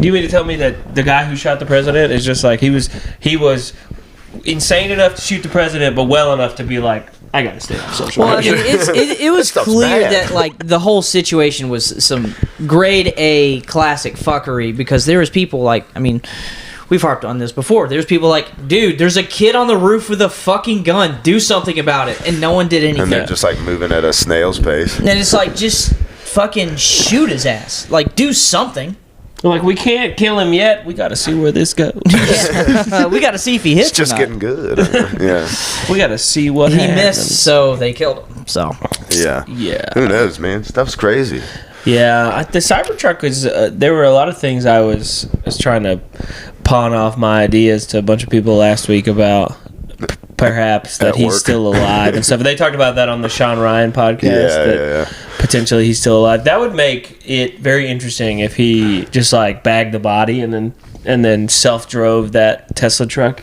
You mean to tell me that the guy who shot the president is just like, he was insane enough to shoot the president, but well enough to be like, I gotta stay off social media.
It was clear that like the whole situation was some grade A classic fuckery, because there was people like, I mean, we've harped on this before. There's people like, dude, there's a kid on the roof with a fucking gun. Do something about it. And no one did anything.
And they're just like moving at a snail's pace.
And it's like, just fucking shoot his ass. Like, do something.
Like, we can't kill him yet. We got to see where this goes.
We got to see if he hits.
It's just getting good. Yeah.
We got to see what happens.
He missed, so they killed him. So.
Yeah.
Yeah.
Who knows, man? Stuff's crazy.
Yeah. The Cybertruck was. There were a lot of things I was trying to pawn off my ideas to a bunch of people last week about. Perhaps that he's still alive and stuff. They talked about that on the Sean Ryan podcast.
Yeah.
Potentially he's still alive. That would make it very interesting if he just like bagged the body and then self-drove that Tesla truck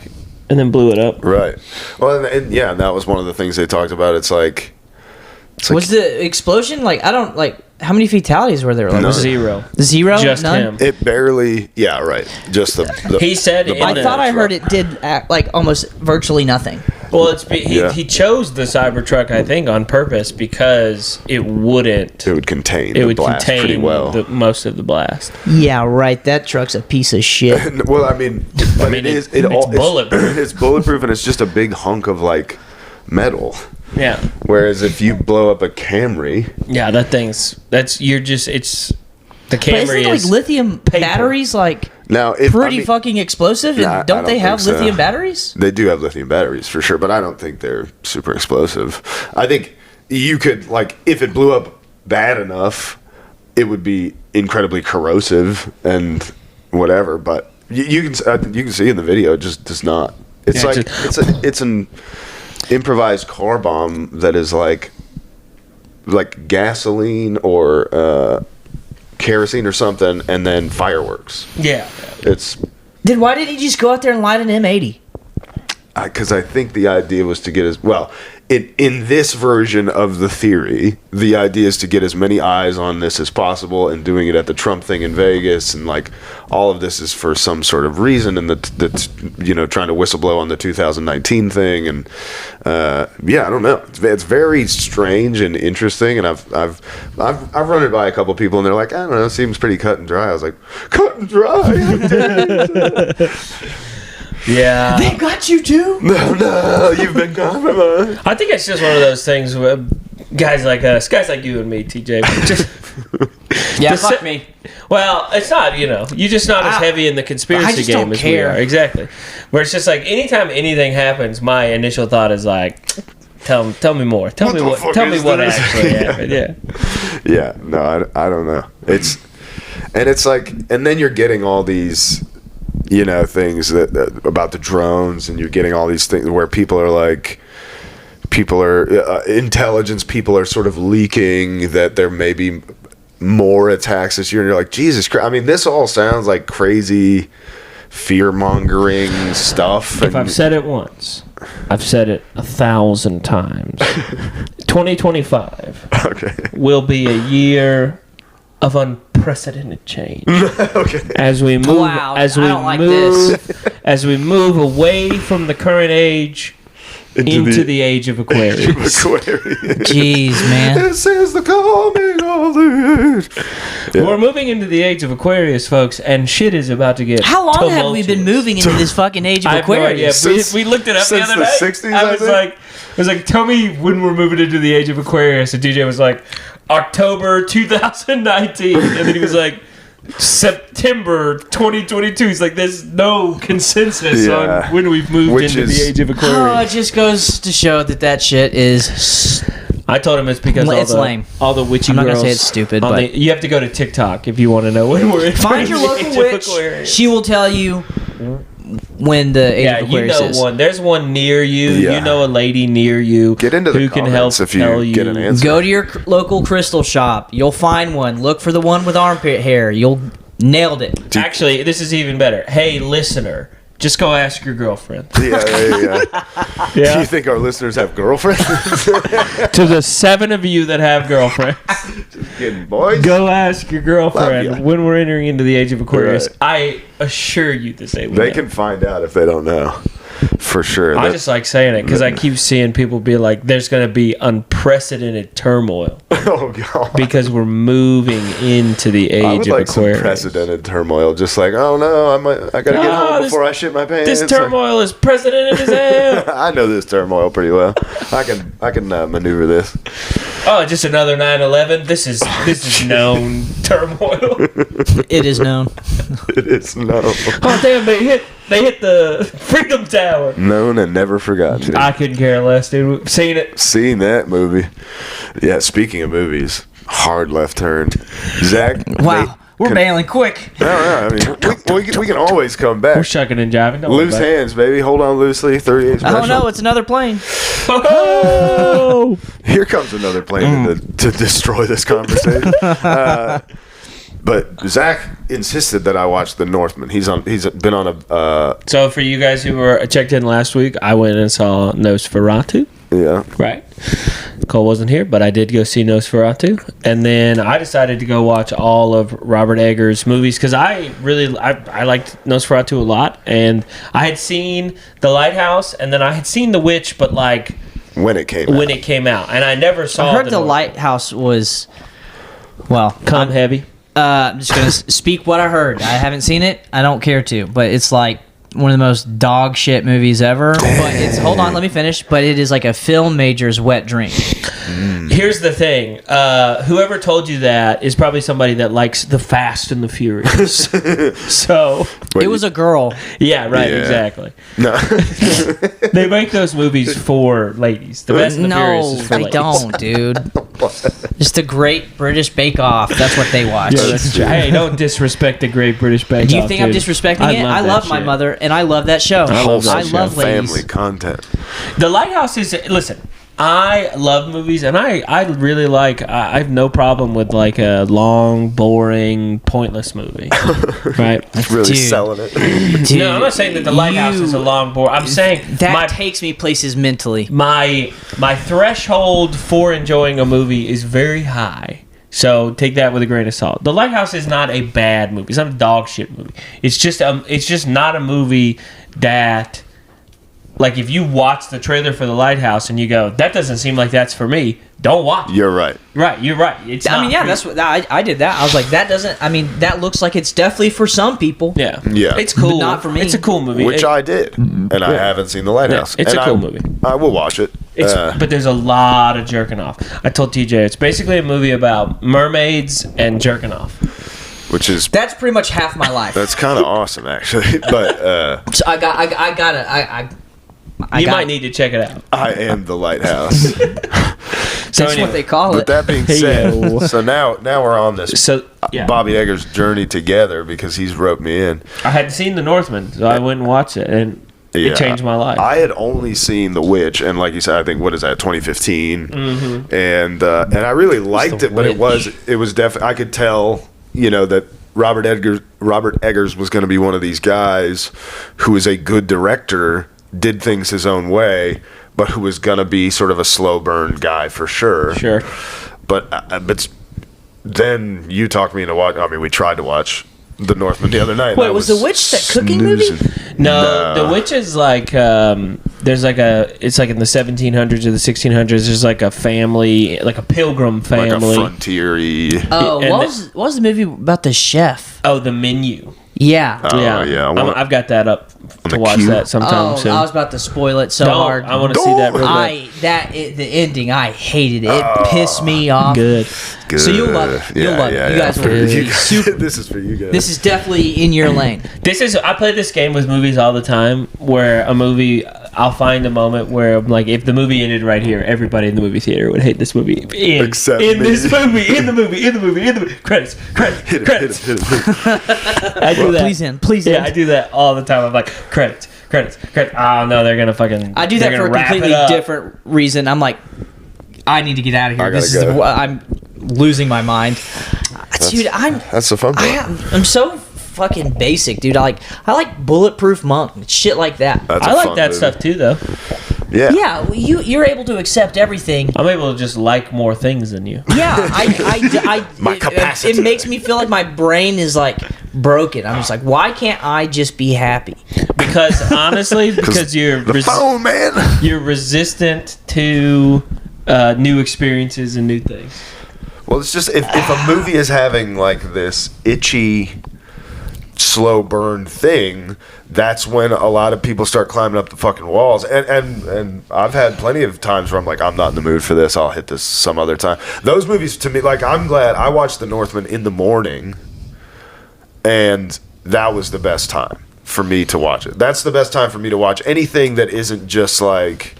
and then blew it up.
Right. Well, and that was one of the things they talked about. It's like
was the explosion like, I don't like, how many fatalities were there? Like,
None.
Zero.
Just
None?
him.
It barely. Yeah. Right. Just the
he said.
I thought I heard it did like almost virtually nothing.
Well, he chose the Cybertruck, I think, on purpose because it would
contain
pretty well most of the blast.
Yeah, right. That truck's a piece of shit.
Well, I mean, it's bulletproof. It's bulletproof, and it's just a big hunk of like metal.
Yeah.
Whereas if you blow up a Camry,
yeah, it's the Camry
but isn't it like lithium batteries like fucking explosive? And don't they have lithium batteries?
They do have lithium batteries for sure, but I don't think they're super explosive. I think you could, like, if it blew up bad enough, it would be incredibly corrosive and whatever. But you can see in the video, it just does not. It's it's an improvised car bomb that is like gasoline or kerosene or something, and then fireworks.
Yeah.
Then why didn't he just go out there and light an M80?
Because I think the idea was to get in this version of the theory, the idea is to get as many eyes on this as possible, and doing it at the Trump thing in Vegas, and like all of this is for some sort of reason, and that's trying to whistleblow on the 2019 thing, and I don't know. It's very strange and interesting, and I've run it by a couple people, and they're like, I don't know, it seems pretty cut and dry. I was like, cut and dry.
Yeah.
They got you too?
No, you've been compromised.
I think it's just one of those things where guys like us, guys like you and me, TJ.
Fuck me.
Well, it's not, you're just not as heavy in the conspiracy game as we are. Exactly. Where it's just like anytime anything happens, my initial thought is like, tell me more. Tell me what actually happened. Yeah.
Yeah. No, I don't know. It's like, and then you're getting all these things that about the drones, and you're getting all these things where intelligence people are sort of leaking that there may be more attacks this year, and you're like, Jesus Christ. I mean, this all sounds like crazy fear-mongering stuff.
If I've said it once, I've said it 1,000 times. 2025 will be a year of unprecedented unprecedented change.
Okay.
As we move,
Wow,
as
I
we
don't like
move,
this.
as we move away from the current age into the age of Aquarius.
Aquarius.
Jeez, man.
It says the coming of the age. Yeah.
We're moving into the age of Aquarius, folks, and shit is about to get.
How long have we been
tumultuous.
moving into this fucking age of
I have no idea.
Aquarius?
We looked it up the
Since
other
the
day.
60s,
I
I
was
think?
like, tell me when we're moving into the age of Aquarius. And DJ was like, October 2019, and then he was like, September 2022. He's like, there's no consensus
Yeah.
on when we've moved
Which
into
is-
the age of
Oh,
Aquarius.
it just goes to show that shit is.
I told him it's because
It's lame.
all the witchy
I'm not
girls.
gonna say it's stupid,
on
but-
you have to go to TikTok if you want to know when we're
Find your
the
local
age of
witch.
Aquarius.
She will tell you when the age
Yeah,
of
you
Aquarius
know
is.
one. There's one near you.
Yeah.
You know a lady near you.
Get into the
who can help
comments if you
tell
get an answer.
Go to your local crystal shop. You'll find one. Look for the one with armpit hair. You'll nailed it.
Actually, this is even better. Hey, listener, just go ask your girlfriend.
Yeah, there you go. Do
Yeah.
you think our listeners have girlfriends?
To the 7 of you that have girlfriends,
Kidding, boys.
go ask your
Love ya.
girlfriend when we're entering into the age of Aquarius.
Right.
I assure you that they will.
They
know.
can find out if they don't know. For sure.
I
That-
just like saying it because I keep seeing people be like, "There's going to be unprecedented turmoil
oh, God.
because we're moving into the
I
age
would
of
like some
Aquarius."
precedented turmoil. Just like, oh no, I gotta get
Ah,
home
this-
before I shit my pants.
This turmoil is precedented as hell.
I know this turmoil pretty well. I can maneuver this.
Oh, just another 9/11. This is known turmoil.
It is known.
It is known.
Oh damn! They hit the Freedom Tower.
Known and never forgotten.
I couldn't care less, dude. We've seen it.
Seen that movie. Yeah, speaking of movies, hard left turn. Zach.
Wow. We're bailing quick.
No, I mean, we can always come
We're
back.
shucking and jiving. Don't worry
Loose
about it.
hands, baby. Hold on loosely. 38 special.
Oh no, it's another plane.
Oh!
Here comes another plane to destroy this conversation. But Zach insisted that I watch The Northman. He's been on a
So for you guys who were checked in last week, I went and saw Nosferatu.
yeah.
Right. Cole wasn't here, but I did go see Nosferatu, and then I decided to go watch all of Robert Eggers' movies because I liked Nosferatu a lot, and I had seen The Lighthouse, and then I had seen The Witch, but like
When it came
when
out.
it came out, and I never saw.
I heard the
Northman.
lighthouse was. Well,
Come heavy.
I'm just gonna speak what I heard. I haven't seen it. I don't care to, but it's like one of the most dog shit movies ever. But it's hold on, let me finish. But it is like a film major's wet dream.
Here's the thing. Whoever told you that is probably somebody that likes the Fast and the Furious. So,
It was a girl.
yeah, right,
Yeah.
exactly.
No.
They make those movies for ladies. The Fast and the Furious
No,
is for
they
ladies.
don't, dude. Just the Great British Bake Off. That's what they watch.
Yeah, that's true. Hey, don't disrespect the Great British Bake
Do you
Off,
think I'm
dude.
disrespecting it? I
that
love my
shit.
mother, and I love that show.
I love that
I
show.
love ladies.
Family content.
The Lighthouse is listen. I love movies, and I really like. I have no problem with like a long, boring, pointless movie, right?
Really
Dude.
selling it.
Dude,
No, I'm not saying that The Lighthouse is a long, boring. I'm saying
that takes me places mentally.
my threshold for enjoying a movie is very high. So take that with a grain of salt. The Lighthouse is not a bad movie. It's not a dog shit movie. It's just not a movie that, like, if you watch the trailer for The Lighthouse and you go, that doesn't seem like that's for me, don't watch it.
You're right.
Right, you're right. It's
I
not
mean, yeah,
for
that's
you.
what I did. That I was like, that doesn't. I mean, that looks like it's definitely for some people.
Yeah.
Yeah.
It's cool.
But not for me.
It's a cool movie.
Which I did. And I haven't seen The Lighthouse.
Yeah, it's
And
a cool
I-
movie.
I will watch it.
But there's a lot of jerking off. I told TJ it's basically a movie about mermaids and jerking off.
which is
That's pretty much half my life.
that's kind of awesome actually. But
So I gotta.
You might need to check it out.
I am the lighthouse.
That's
anyway,
what they call
But
it.
that being
Yo.
said, so now we're on this
So yeah,
Bobby Eggers journey together because he's roped me in.
I had seen The Northman, so I went and watched it, and
Yeah.
it changed my life.
I had only seen The Witch, and like you said, I think what is that, 2015, and I really liked
The
it, but it was definitely I could tell, that Robert Eggers was going to be one of these guys who is a good director, did things his own way, but who was going to be sort of a slow burn guy for sure.
Sure.
But then you talked me into watch. I mean, we tried to watch The Northman the other night.
Wait, was The Witch that cooking movie?
No, The Witch is like there's like it's like in the 1700s or the 1600s. There's like a family, like a pilgrim family,
like a frontier-y.
Oh,
And
what was the movie about the chef?
Oh, The Menu.
Yeah.
Oh, yeah.
I've got that up to
the
watch
queue?
that sometime
Oh,
soon.
I was about to spoil it so
Don't.
hard.
I want to see that real quick.
The ending, I hated it. It pissed me off.
Good.
Good.
So you'll love it. You'll love it. You guys will be super.
This is for you guys.
This is definitely in your lane.
I play this game with movies all the time where a movie, I'll find a moment where I'm like, if the movie ended right here, everybody in the movie theater would hate this movie.
Except me.
This movie, in the movie. Credits.
Hit it.
I do that.
Please
Yeah,
end.
I do that all the time. I'm like, credits. Oh no, they're gonna fucking.
I do that for a completely different reason. I'm like, I need to get out of here.
I gotta go.
I'm losing my mind. Dude,
That's the fun part.
I'm so fucking basic, dude. I like Bulletproof Monk, shit like that.
That's
I
a
like
fun
that
movie.
stuff too, though.
Yeah.
Yeah, well, you're able to accept everything.
I'm able to just like more things than you.
Yeah, I
My capacity.
It makes me feel like my brain is like broken. I'm just like, why can't I just be happy?
Because honestly, because you're
The phone, man.
you're resistant to new experiences and new things.
Well, it's just if a movie is having like this itchy, slow burn thing, that's when a lot of people start climbing up the fucking walls. And I've had plenty of times where I'm like, I'm not in the mood for this. I'll hit this some other time. Those movies, to me, like, I'm glad I watched The Northman in the morning, and that was the best time for me to watch it. That's the best time for me to watch anything that isn't just like,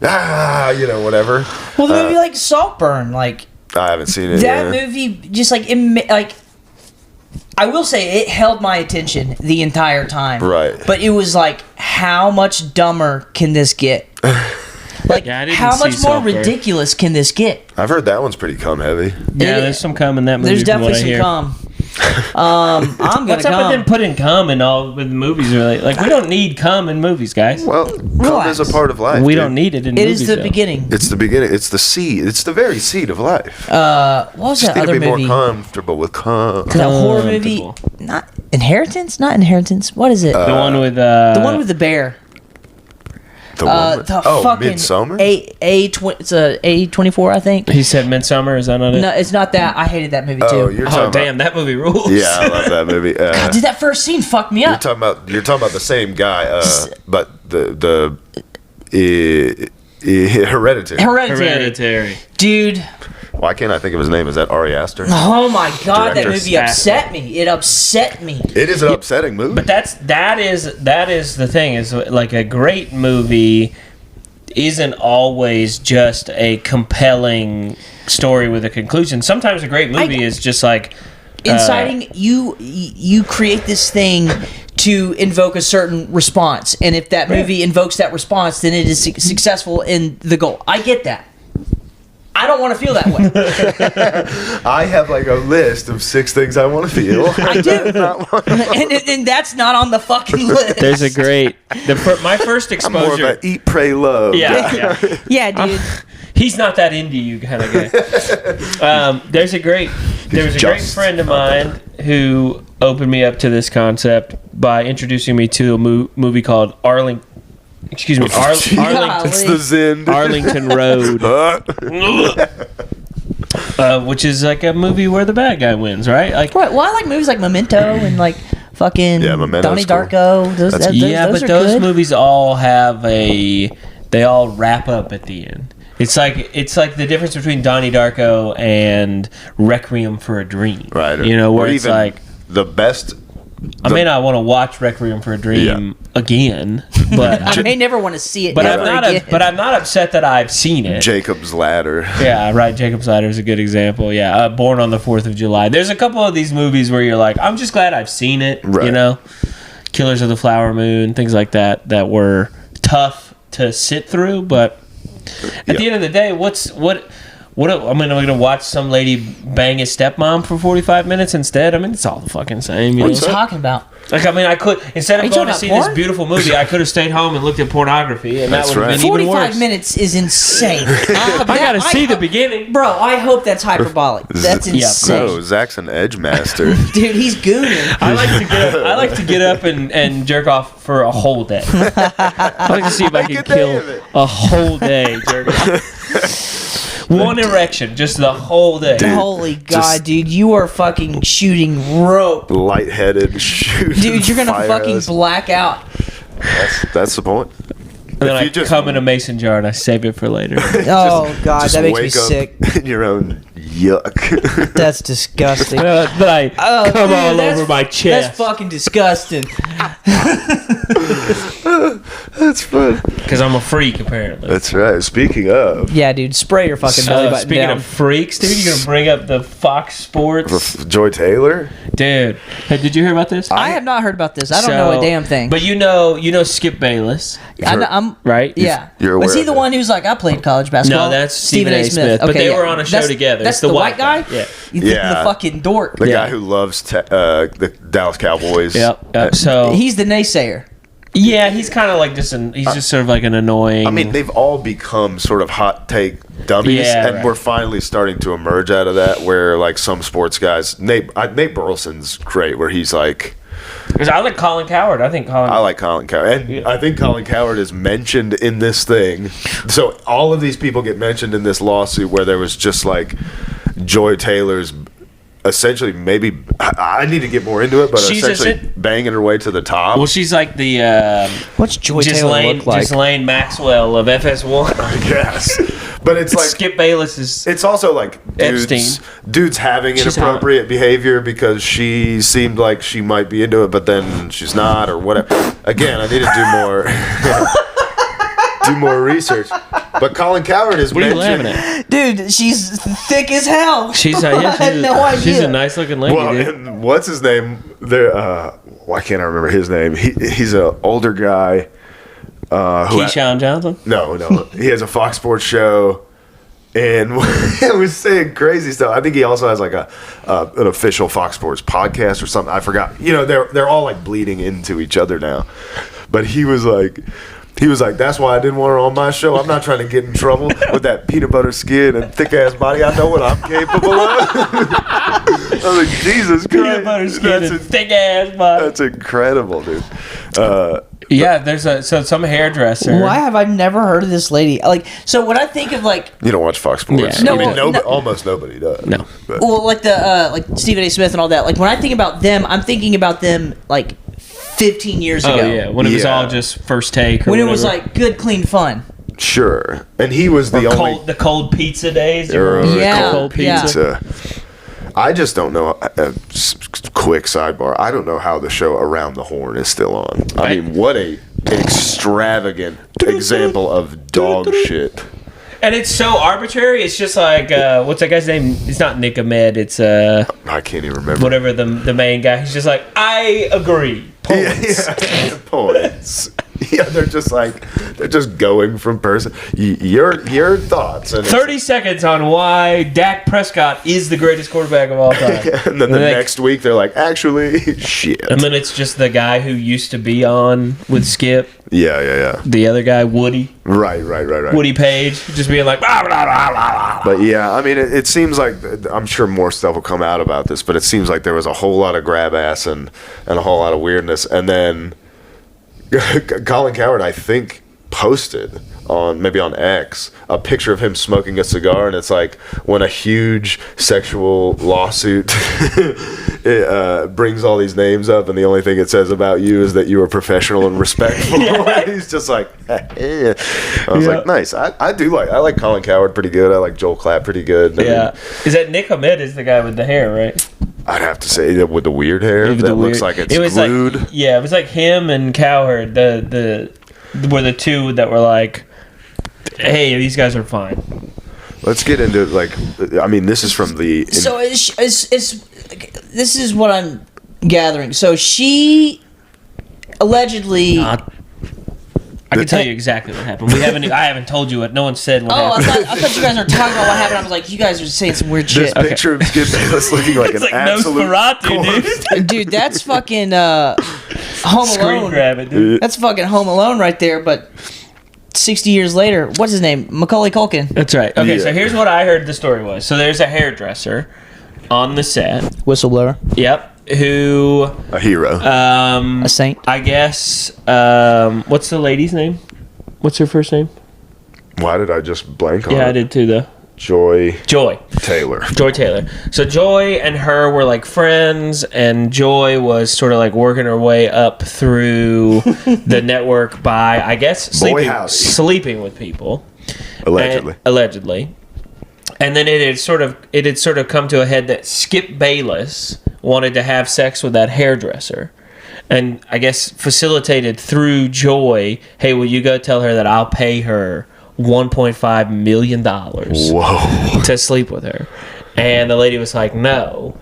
whatever.
Well, the movie like Saltburn, like
I haven't seen it.
that
yet.
movie, just like I will say it held my attention the entire time.
Right.
But it was like, how much dumber can this get? Like,
Yeah, I didn't
how
see
much more
Saltburn.
ridiculous can this get?
I've heard that one's pretty cum heavy.
Yeah, there's some cum in that movie.
There's
from what
definitely
I
some
hear.
cum. I'm gonna
What's up with them
come.
putting cum in all with the movies? Really, like we don't need cum in movies, guys.
Well, cum
Relax.
is a part of life.
We
dude.
don't need it in
It
movies.
is the
though.
beginning.
It's the beginning. It's the seed. It's the very seed of life.
What was
Just
that
need to
other
be
movie?
more comfortable with cum.
That horror movie?
Comfortable.
Not Inheritance. Not Inheritance. What is it?
The one with
the one with the bear.
The one with-
The
oh,
fucking
Midsummer?
It's a A24, I think.
He said Midsummer. Is that not it?
No, it's not that. I hated that movie too.
Oh, you're
Oh
talking
damn, that movie rules.
about... Yeah, I love that movie.
God, dude, that first scene fucked me up.
You're talking about the same guy, but the Hereditary.
Hereditary.
Dude.
Why can't I think of his name? Is that Ari Aster?
Oh my god, that
Director.
movie upset me. It upset me.
It is an upsetting movie.
But that is the thing, is like a great movie isn't always just a compelling story with a conclusion. Sometimes a great movie is just like
Inciting, you create this thing to invoke a certain response, and if that movie invokes that response, then it is successful in the goal. I get that. I don't want to feel that way.
I have like a list of 6 things I want to feel.
I do. and that's not on the fucking list.
there's a great my first
I'm more of
exposure.
an eat, pray, love.
Yeah.
Yeah, dude.
He's not that into you kind of guy. There was a great friend of mine who opened me up to this concept by introducing me to a movie called Arlington. Excuse me,
It's the Zen.
Arlington Road, which is like a movie where the bad guy wins, right? Like,
Right. Well, I like movies like Memento and like fucking
Yeah, Memento's
Donnie
cool.
Darko. Those
but
are
those
good.
movies all they all wrap up at the end. It's like the difference between Donnie Darko and Requiem for a Dream,
Right.
You know, where
or
it's
even
like
the best.
I may not want to watch Requiem for a Dream again, but
I may never want to see it.
but
ever again.
I'm not upset that I've seen it.
Jacob's Ladder.
Yeah, right. Jacob's Ladder is a good example. Yeah, Born on the 4th of July. There's a couple of these movies where you're like, I'm just glad I've seen it.
Right.
You know, Killers of the Flower Moon, things like that were tough to sit through. But at the end of the day, what I'm going to watch some lady bang his stepmom for 45 minutes instead. I mean, it's all the fucking same.
What are you talking about?
Like, I mean, I could, instead
Are
of
you
going to
talking
see
about
this beautiful movie, I could have stayed home and looked at pornography, and
That's
that would have
right.
been even
45
worse.
minutes is insane.
I got to see the beginning.
Bro, I hope that's hyperbolic. That's insane.
No, Zach's an edge master.
Dude, he's gooning.
I like to get up and jerk off for a whole day. I like to see if I can kill a whole day jerking off. One erection, just the whole day.
Dude,
Holy God, dude, you are fucking shooting rope.
Lightheaded, shooting.
Dude, you're gonna fucking
fires.
black out.
That's the point.
And then I
just-
come in a mason jar and I save it for later.
Oh God,
Just
that makes me
wake up
sick.
in your own yuck.
That's disgusting.
But I come
Dude,
all
that's-
over my chest.
That's fucking disgusting.
That's fun.
Because I'm a freak, apparently.
That's right. Speaking of,
Yeah, dude, spray your fucking belly button
Speaking
down.
of freaks, dude, you're gonna bring up the Fox Sports,
Joy Taylor.
dude. Hey, did you hear about this?
I have not heard about this. I don't know a damn thing.
But you know Skip Bayless,
I'm
right?
yeah.
You're
Was
aware
he
of
the
it.
one who's like, I played college basketball?
No, that's Stephen A. Smith. But they were on a show together.
That's
It's the white
guy.
guy. Yeah.
Yeah.
The fucking dork.
The
Yeah.
guy who loves the Dallas Cowboys.
Yep. So
He's the naysayer.
yeah, he's kind of like he's just sort of like an annoying.
I mean, they've all become sort of hot take dummies,
Yeah,
and
right.
we're finally starting to emerge out of that. Where like some sports guys, Nate Burleson's great, where he's like,
because I like Colin Cowherd. I think Colin.
I like Colin Cowherd, and I think Colin Cowherd is mentioned in this thing. So all of these people get mentioned in this lawsuit where there was just like Joy Taylor's. Essentially, maybe I need to get more into it, but
She's
essentially banging her way to the top.
Well, she's like the
What's Joy Taylor look like?
Ghislaine Maxwell of FS1.
I guess, but it's like
Skip Bayless is.
it's also like
Epstein.
dudes having
She's
inappropriate behavior because she seemed like she might be into it, but then she's not, or whatever. Again, I need to do more research. But Colin Cowherd is
What are you
mentioned.
laughing at?
Dude, she's thick as hell.
She's
I had no idea.
She's a nice looking lady,
Well,
dude.
and what's his name? There. Why can't I remember his name? He's an older guy. Who
Keyshawn Johnson.
No, he has a Fox Sports show, and it was saying crazy stuff. I think he also has like an official Fox Sports podcast or something. I forgot. You know, they're all like bleeding into each other now. But he was like, that's why I didn't want her on my show. I'm not trying to get in trouble with that peanut butter skin and thick ass body. I know what I'm capable of. I was like, Jesus Christ,
Peanut butter skin and thick ass body.
that's incredible, dude.
Yeah, there's some hairdresser.
Why have I never heard of this lady? Like, so when I think of like,
You don't watch Fox Sports.
Yeah.
No,
I mean,
well, no.
almost nobody does.
No.
But,
well, like the like Stephen A. Smith and all that. Like when I think about them, I'm thinking about them like 15 years
Oh
ago.
yeah, when it was
Yeah.
all just first take. Or
When it was
whatever.
like good, clean fun.
sure. And he was the
Or
only.
the cold pizza days. you
Or
remember?
Yeah,
cold
yeah.
pizza.
I just don't know. Quick sidebar. I don't know how the show Around the Horn is still on. I mean, what a extravagant example of dog shit.
And it's so arbitrary. It's just like what's that guy's name? It's not Nick Ahmed. It's
I can't even remember.
whatever the main guy. He's just like, I agree. Points.
Yeah, points. Yeah, they're just going from person. Your thoughts. And
30 seconds on why Dak Prescott is the greatest quarterback of all time.
and then the next week they're like, actually, shit.
And then it's just the guy who used to be on with Skip,
Yeah.
the other guy, Woody
Right.
Woody Page, just being like, blah, blah, blah, blah, blah.
But yeah, I mean, it seems like, I'm sure more stuff will come out about this, but it seems like there was a whole lot of grab ass and a whole lot of weirdness. And then Colin Cowherd, I think, posted on X a picture of him smoking a cigar, and it's like when a huge sexual lawsuit brings all these names up, and the only thing it says about you is that you were professional and respectful. He's just like, I was like, nice. I like Colin Cowherd pretty good. I like Joel Klatt pretty good. I mean,
Is that Nick Ahmed is the guy with the hair, right?
I'd have to say that with the weird hair
With
that
the
looks
weird-
like it's
it was
glued.
Like, yeah, it was like him and Cowherd, were the two that were like, hey, these guys are fine.
Let's get into this is from the.
So it's this is what I'm gathering. So she allegedly.
I I can tell you exactly what happened. I haven't told you what. No one said what happened.
I thought you guys were talking about what happened. I was like, you guys are saying some weird
This
shit.
picture of Skip Bayless looking like
It's
an
like
absolute
Nosferatu,
corpse.
dude.
Dude, that's fucking Home
Screen
Alone.
grab it, dude.
That's fucking Home Alone right there. But 60 years later, what's his name? Macaulay Culkin.
That's right. Okay,
Yeah.
so here's what I heard the story was. So there's a hairdresser on the set.
Whistleblower.
Yep. Who,
A hero.
A saint.
I guess, what's the lady's name? What's her first name?
Why did I just blank on
Yeah,
it?
I did too, though.
Joy
Joy.
Taylor.
Joy Taylor. So Joy and her were like friends, and Joy was sort of like working her way up through the network by, I guess, sleeping with people.
Allegedly.
And then it had sort of come to a head that Skip Bayless wanted to have sex with that hairdresser. And I guess facilitated through Joy, hey, will you go tell her that I'll pay her $1.5 million
Whoa.
to sleep with her? And the lady was like, no.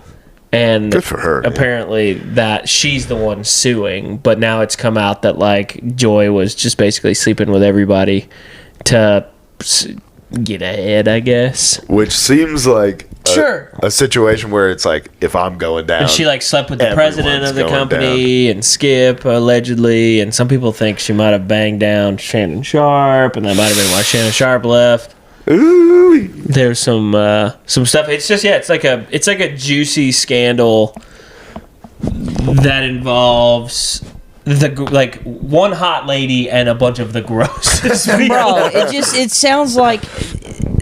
And
Good for her.
apparently that she's the one suing, but now it's come out that like Joy was just basically sleeping with everybody to get ahead, I guess.
Which seems like
Sure.
a situation where it's like, if I'm going down.
And she like slept with the president
everyone's
of the
going
company and Skip allegedly, and some people think she might have banged down Shannon Sharp, and that might have been why Shannon Sharp left.
Ooh.
There's some stuff. It's just it's like a juicy scandal that involves one hot lady and a bunch of the grossest people.
Bro, it sounds like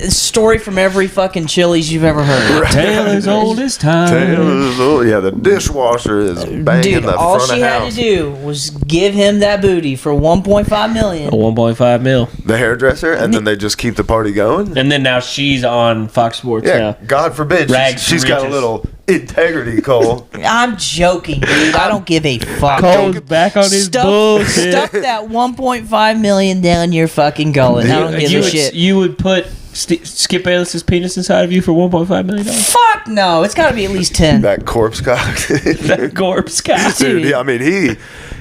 a story from every fucking Chili's you've ever heard.
Taylor's old as time.
Yeah, the dishwasher is banging
Dude,
the
all
front
she
of
had
house.
to do was give him that booty for $1.5 million.
1.5 mil.
The hairdresser, and then they just keep the party going.
And then now she's on Fox Sports
Yeah,
now.
God forbid
Rags
she's
to
got a
riches.
little integrity, Cole.
I'm joking, dude. I don't give a fuck.
Cole's back on his bullshit.
Stuff that $1.5 million down your fucking gullet. I don't give a shit.
You would put Skip Bayless's penis inside of you for $1.5 million?
Fuck no. It's got to be at least 10.
That corpse cock.
That corpse guy.
Dude, yeah, I mean,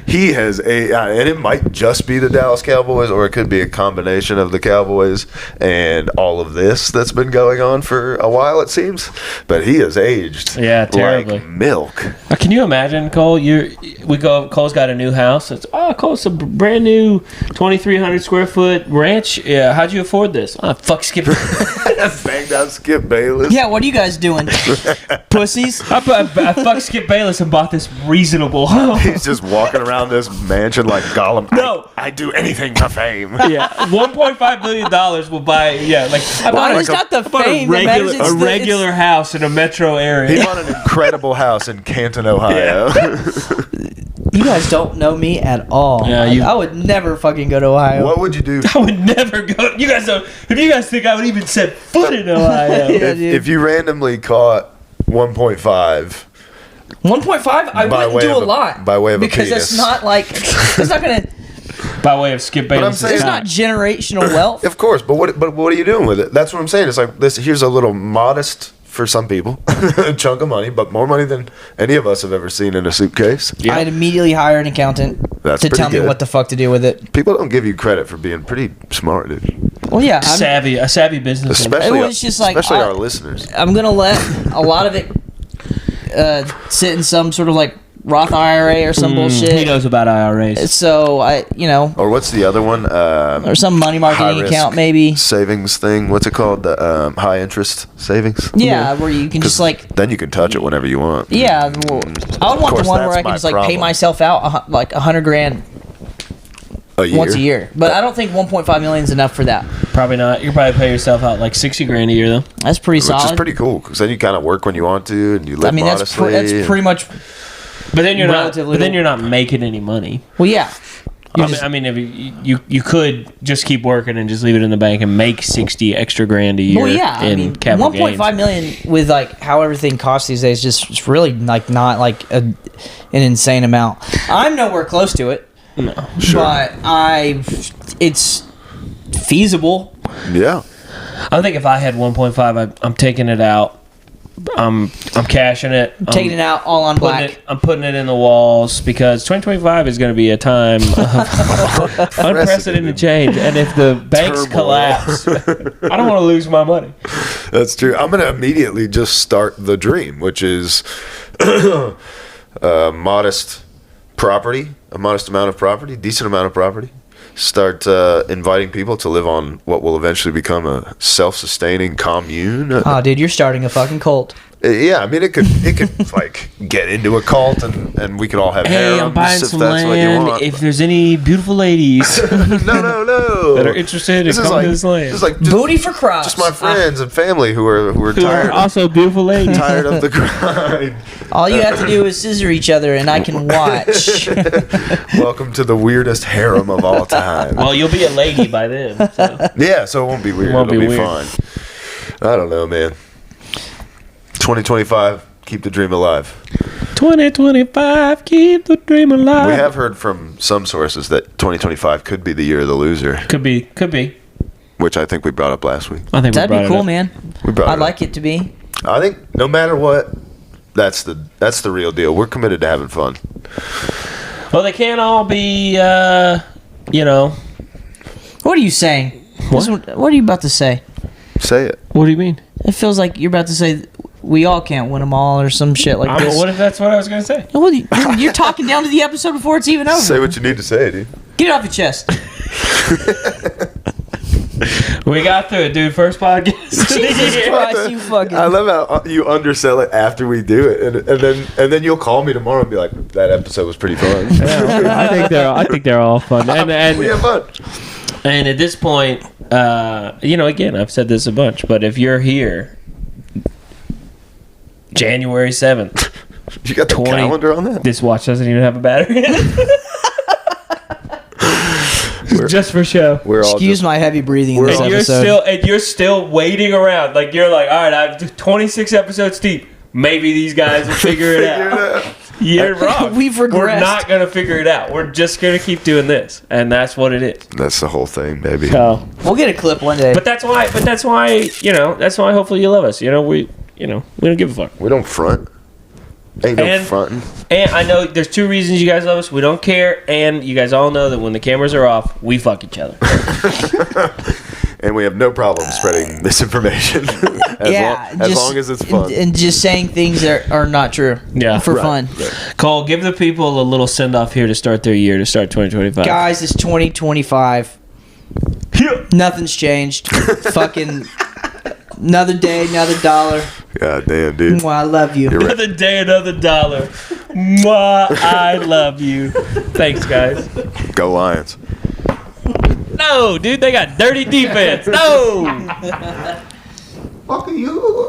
he has and it might just be the Dallas Cowboys, or it could be a combination of the Cowboys and all of this that's been going on for a while, it seems. But he has aged,
Yeah, terribly.
like milk.
Can you imagine, Cole? Cole's got a new house. Cole's a brand new 2,300 square foot ranch. Yeah, how'd you afford this? Fuck Skip.
Banged out Skip Bayless.
Yeah, what are you guys doing? Pussies?
I fucked Skip Bayless and bought this reasonable home.
He's just walking around this mansion like Gollum.
No.
I do anything for fame.
Yeah, $1.5 million will buy. Yeah, like I bought,
It's not the
I bought
fame that matters, it's
a
the-
regular house in a metro
He
area.
bought an incredible house in Canton, Ohio.
You guys don't know me at all.
Yeah,
I would never fucking go to Ohio.
What would you do
I would never go. You guys don't. If you guys think I would even set foot in Ohio,
Yeah, dude.
if you randomly caught 1.5?
1.5? I
By
wouldn't
way
do
of
a
a-
lot.
by way of a
because
penis.
it's not like it's not gonna.
by way of Skip Bayless.
saying-
It's not generational wealth.
Of course, but what are you doing with it? That's what I'm saying. It's like this. Here's a little modest, for some people, chunk of money, but more money than any of us have ever seen in a suitcase.
Yeah.
I'd immediately hire an accountant
That's
to
pretty
tell me
good.
what the fuck to do with it.
People don't give you credit for being pretty smart, dude.
Well, yeah,
a savvy businessman.
Especially,
It was just like,
especially
I-
our listeners.
I'm gonna let a lot of it sit in some sort of like Roth IRA or some
He
bullshit.
knows about IRAs.
So
Or what's the other one?
or some money marketing
High-risk
account maybe.
savings thing. What's it called? The high interest savings.
Yeah, where you can just
'Cause
like.
then you can touch it whenever you want.
Yeah, well, I would want
course,
the one where
that's
I can
my
just like pay
problem.
myself out like $100,000 once a year. But I don't think 1.5 million is enough for that.
Probably not. You probably pay yourself out like $60,000 a year though.
That's pretty
Which
solid.
is pretty cool because then you kind of work when you want to and you live
I mean, that's
modestly.
that's pretty much.
But then you're not.
Relatively
But then
low.
you're not making any money.
Well, yeah.
I mean, if you could just keep working and just leave it in the bank and make 60 extra grand a year.
Well, yeah.
In
I mean,
capital
1.5 million with like how everything costs these days, just it's really like not like an insane amount. I'm nowhere close to it,
No.
Sure.
but it's feasible.
Yeah.
I think if I had 1.5, I'm taking it out I'm cashing it.
Taking it out all on black.
I'm putting it in the walls because 2025 is going to be a time of unprecedented change. And if the banks
Turmoil.
collapse, I don't want to lose my money.
That's true. I'm going to immediately just start the dream, which is a modest amount of property, decent amount of property. Start inviting people to live on what will eventually become a self-sustaining commune.
Oh, dude, you're starting a fucking cult.
Yeah, I mean, it could like get into a cult, and we could all have
Hey,
harems
I'm buying
if
some
that's what you
land.
want.
If there's any beautiful ladies
no,
that are interested in coming to this land,
This is like just,
Booty for crops.
just my friends and family who are
who
tired,
are also beautiful ladies.
tired of the grind.
All you have to do is scissor each other, and I can watch.
Welcome to the weirdest harem of all time.
Well, you'll be a lady by then. So.
Yeah, so it won't be weird.
Won't
It'll
be
be
weird.
fine. I don't know, man. 2025, keep the dream alive.
2025, keep the dream alive.
We have heard from some sources that 2025 could be the year of the loser,
Could be.
which I think we brought up last week.
I think
That'd
we
be
brought it
cool,
up.
man.
We brought it
I'd
up.
like it to be.
I think no matter what, that's the real deal. We're committed to having fun.
Well, they can't all be,
What are you saying?
What?
What are you about to say?
Say it.
What do you mean?
It feels like you're about to say we all can't win them all or some shit like this.
What if that's what I was going to say?
Well, you're talking down to the episode before it's even over.
Say what you need to say, dude.
Get it off your chest.
We got through it, dude. First podcast.
Jesus Christ, you fucking.
I love how you undersell it after we do it, and then you'll call me tomorrow and be like, "That episode was pretty fun."
I think they're all fun.
we have fun.
And at this point, again, I've said this a bunch, but if you're here, January 7th,
You got the
20
calendar on that?
this watch doesn't even have a battery in it. Just for show.
We're all
Excuse
just,
my heavy breathing in this
And
episode.
you're still waiting around. Like you're like, all right, I've 26 episodes deep. Maybe these guys will figure it out. You're wrong.
We've
We're
regressed.
not gonna figure it out. We're just gonna keep doing this, and that's what it is.
That's the whole thing, baby.
So,
We'll get a clip one day.
but that's why. That's why. Hopefully, you love us. We don't give a fuck.
We don't front. Ain't no
And-
fronting.
And I know there's two reasons you guys love us. We don't care, and you guys all know that when the cameras are off, we fuck each other.
And we have no problem spreading misinformation as long as it's fun.
And just saying things that are not true.
Yeah.
For
Right.
fun.
Cole, give the people a little send off here to start their year, to start 2025.
Guys, it's 2025. Nothing's changed. Fucking another day, another dollar.
God damn, dude.
Mwah, I love you.
You're right.
Another day, another dollar. Mwah, I love you. Thanks, guys.
Go Lions.
No, dude, they got dirty defense. No.
Fuck you.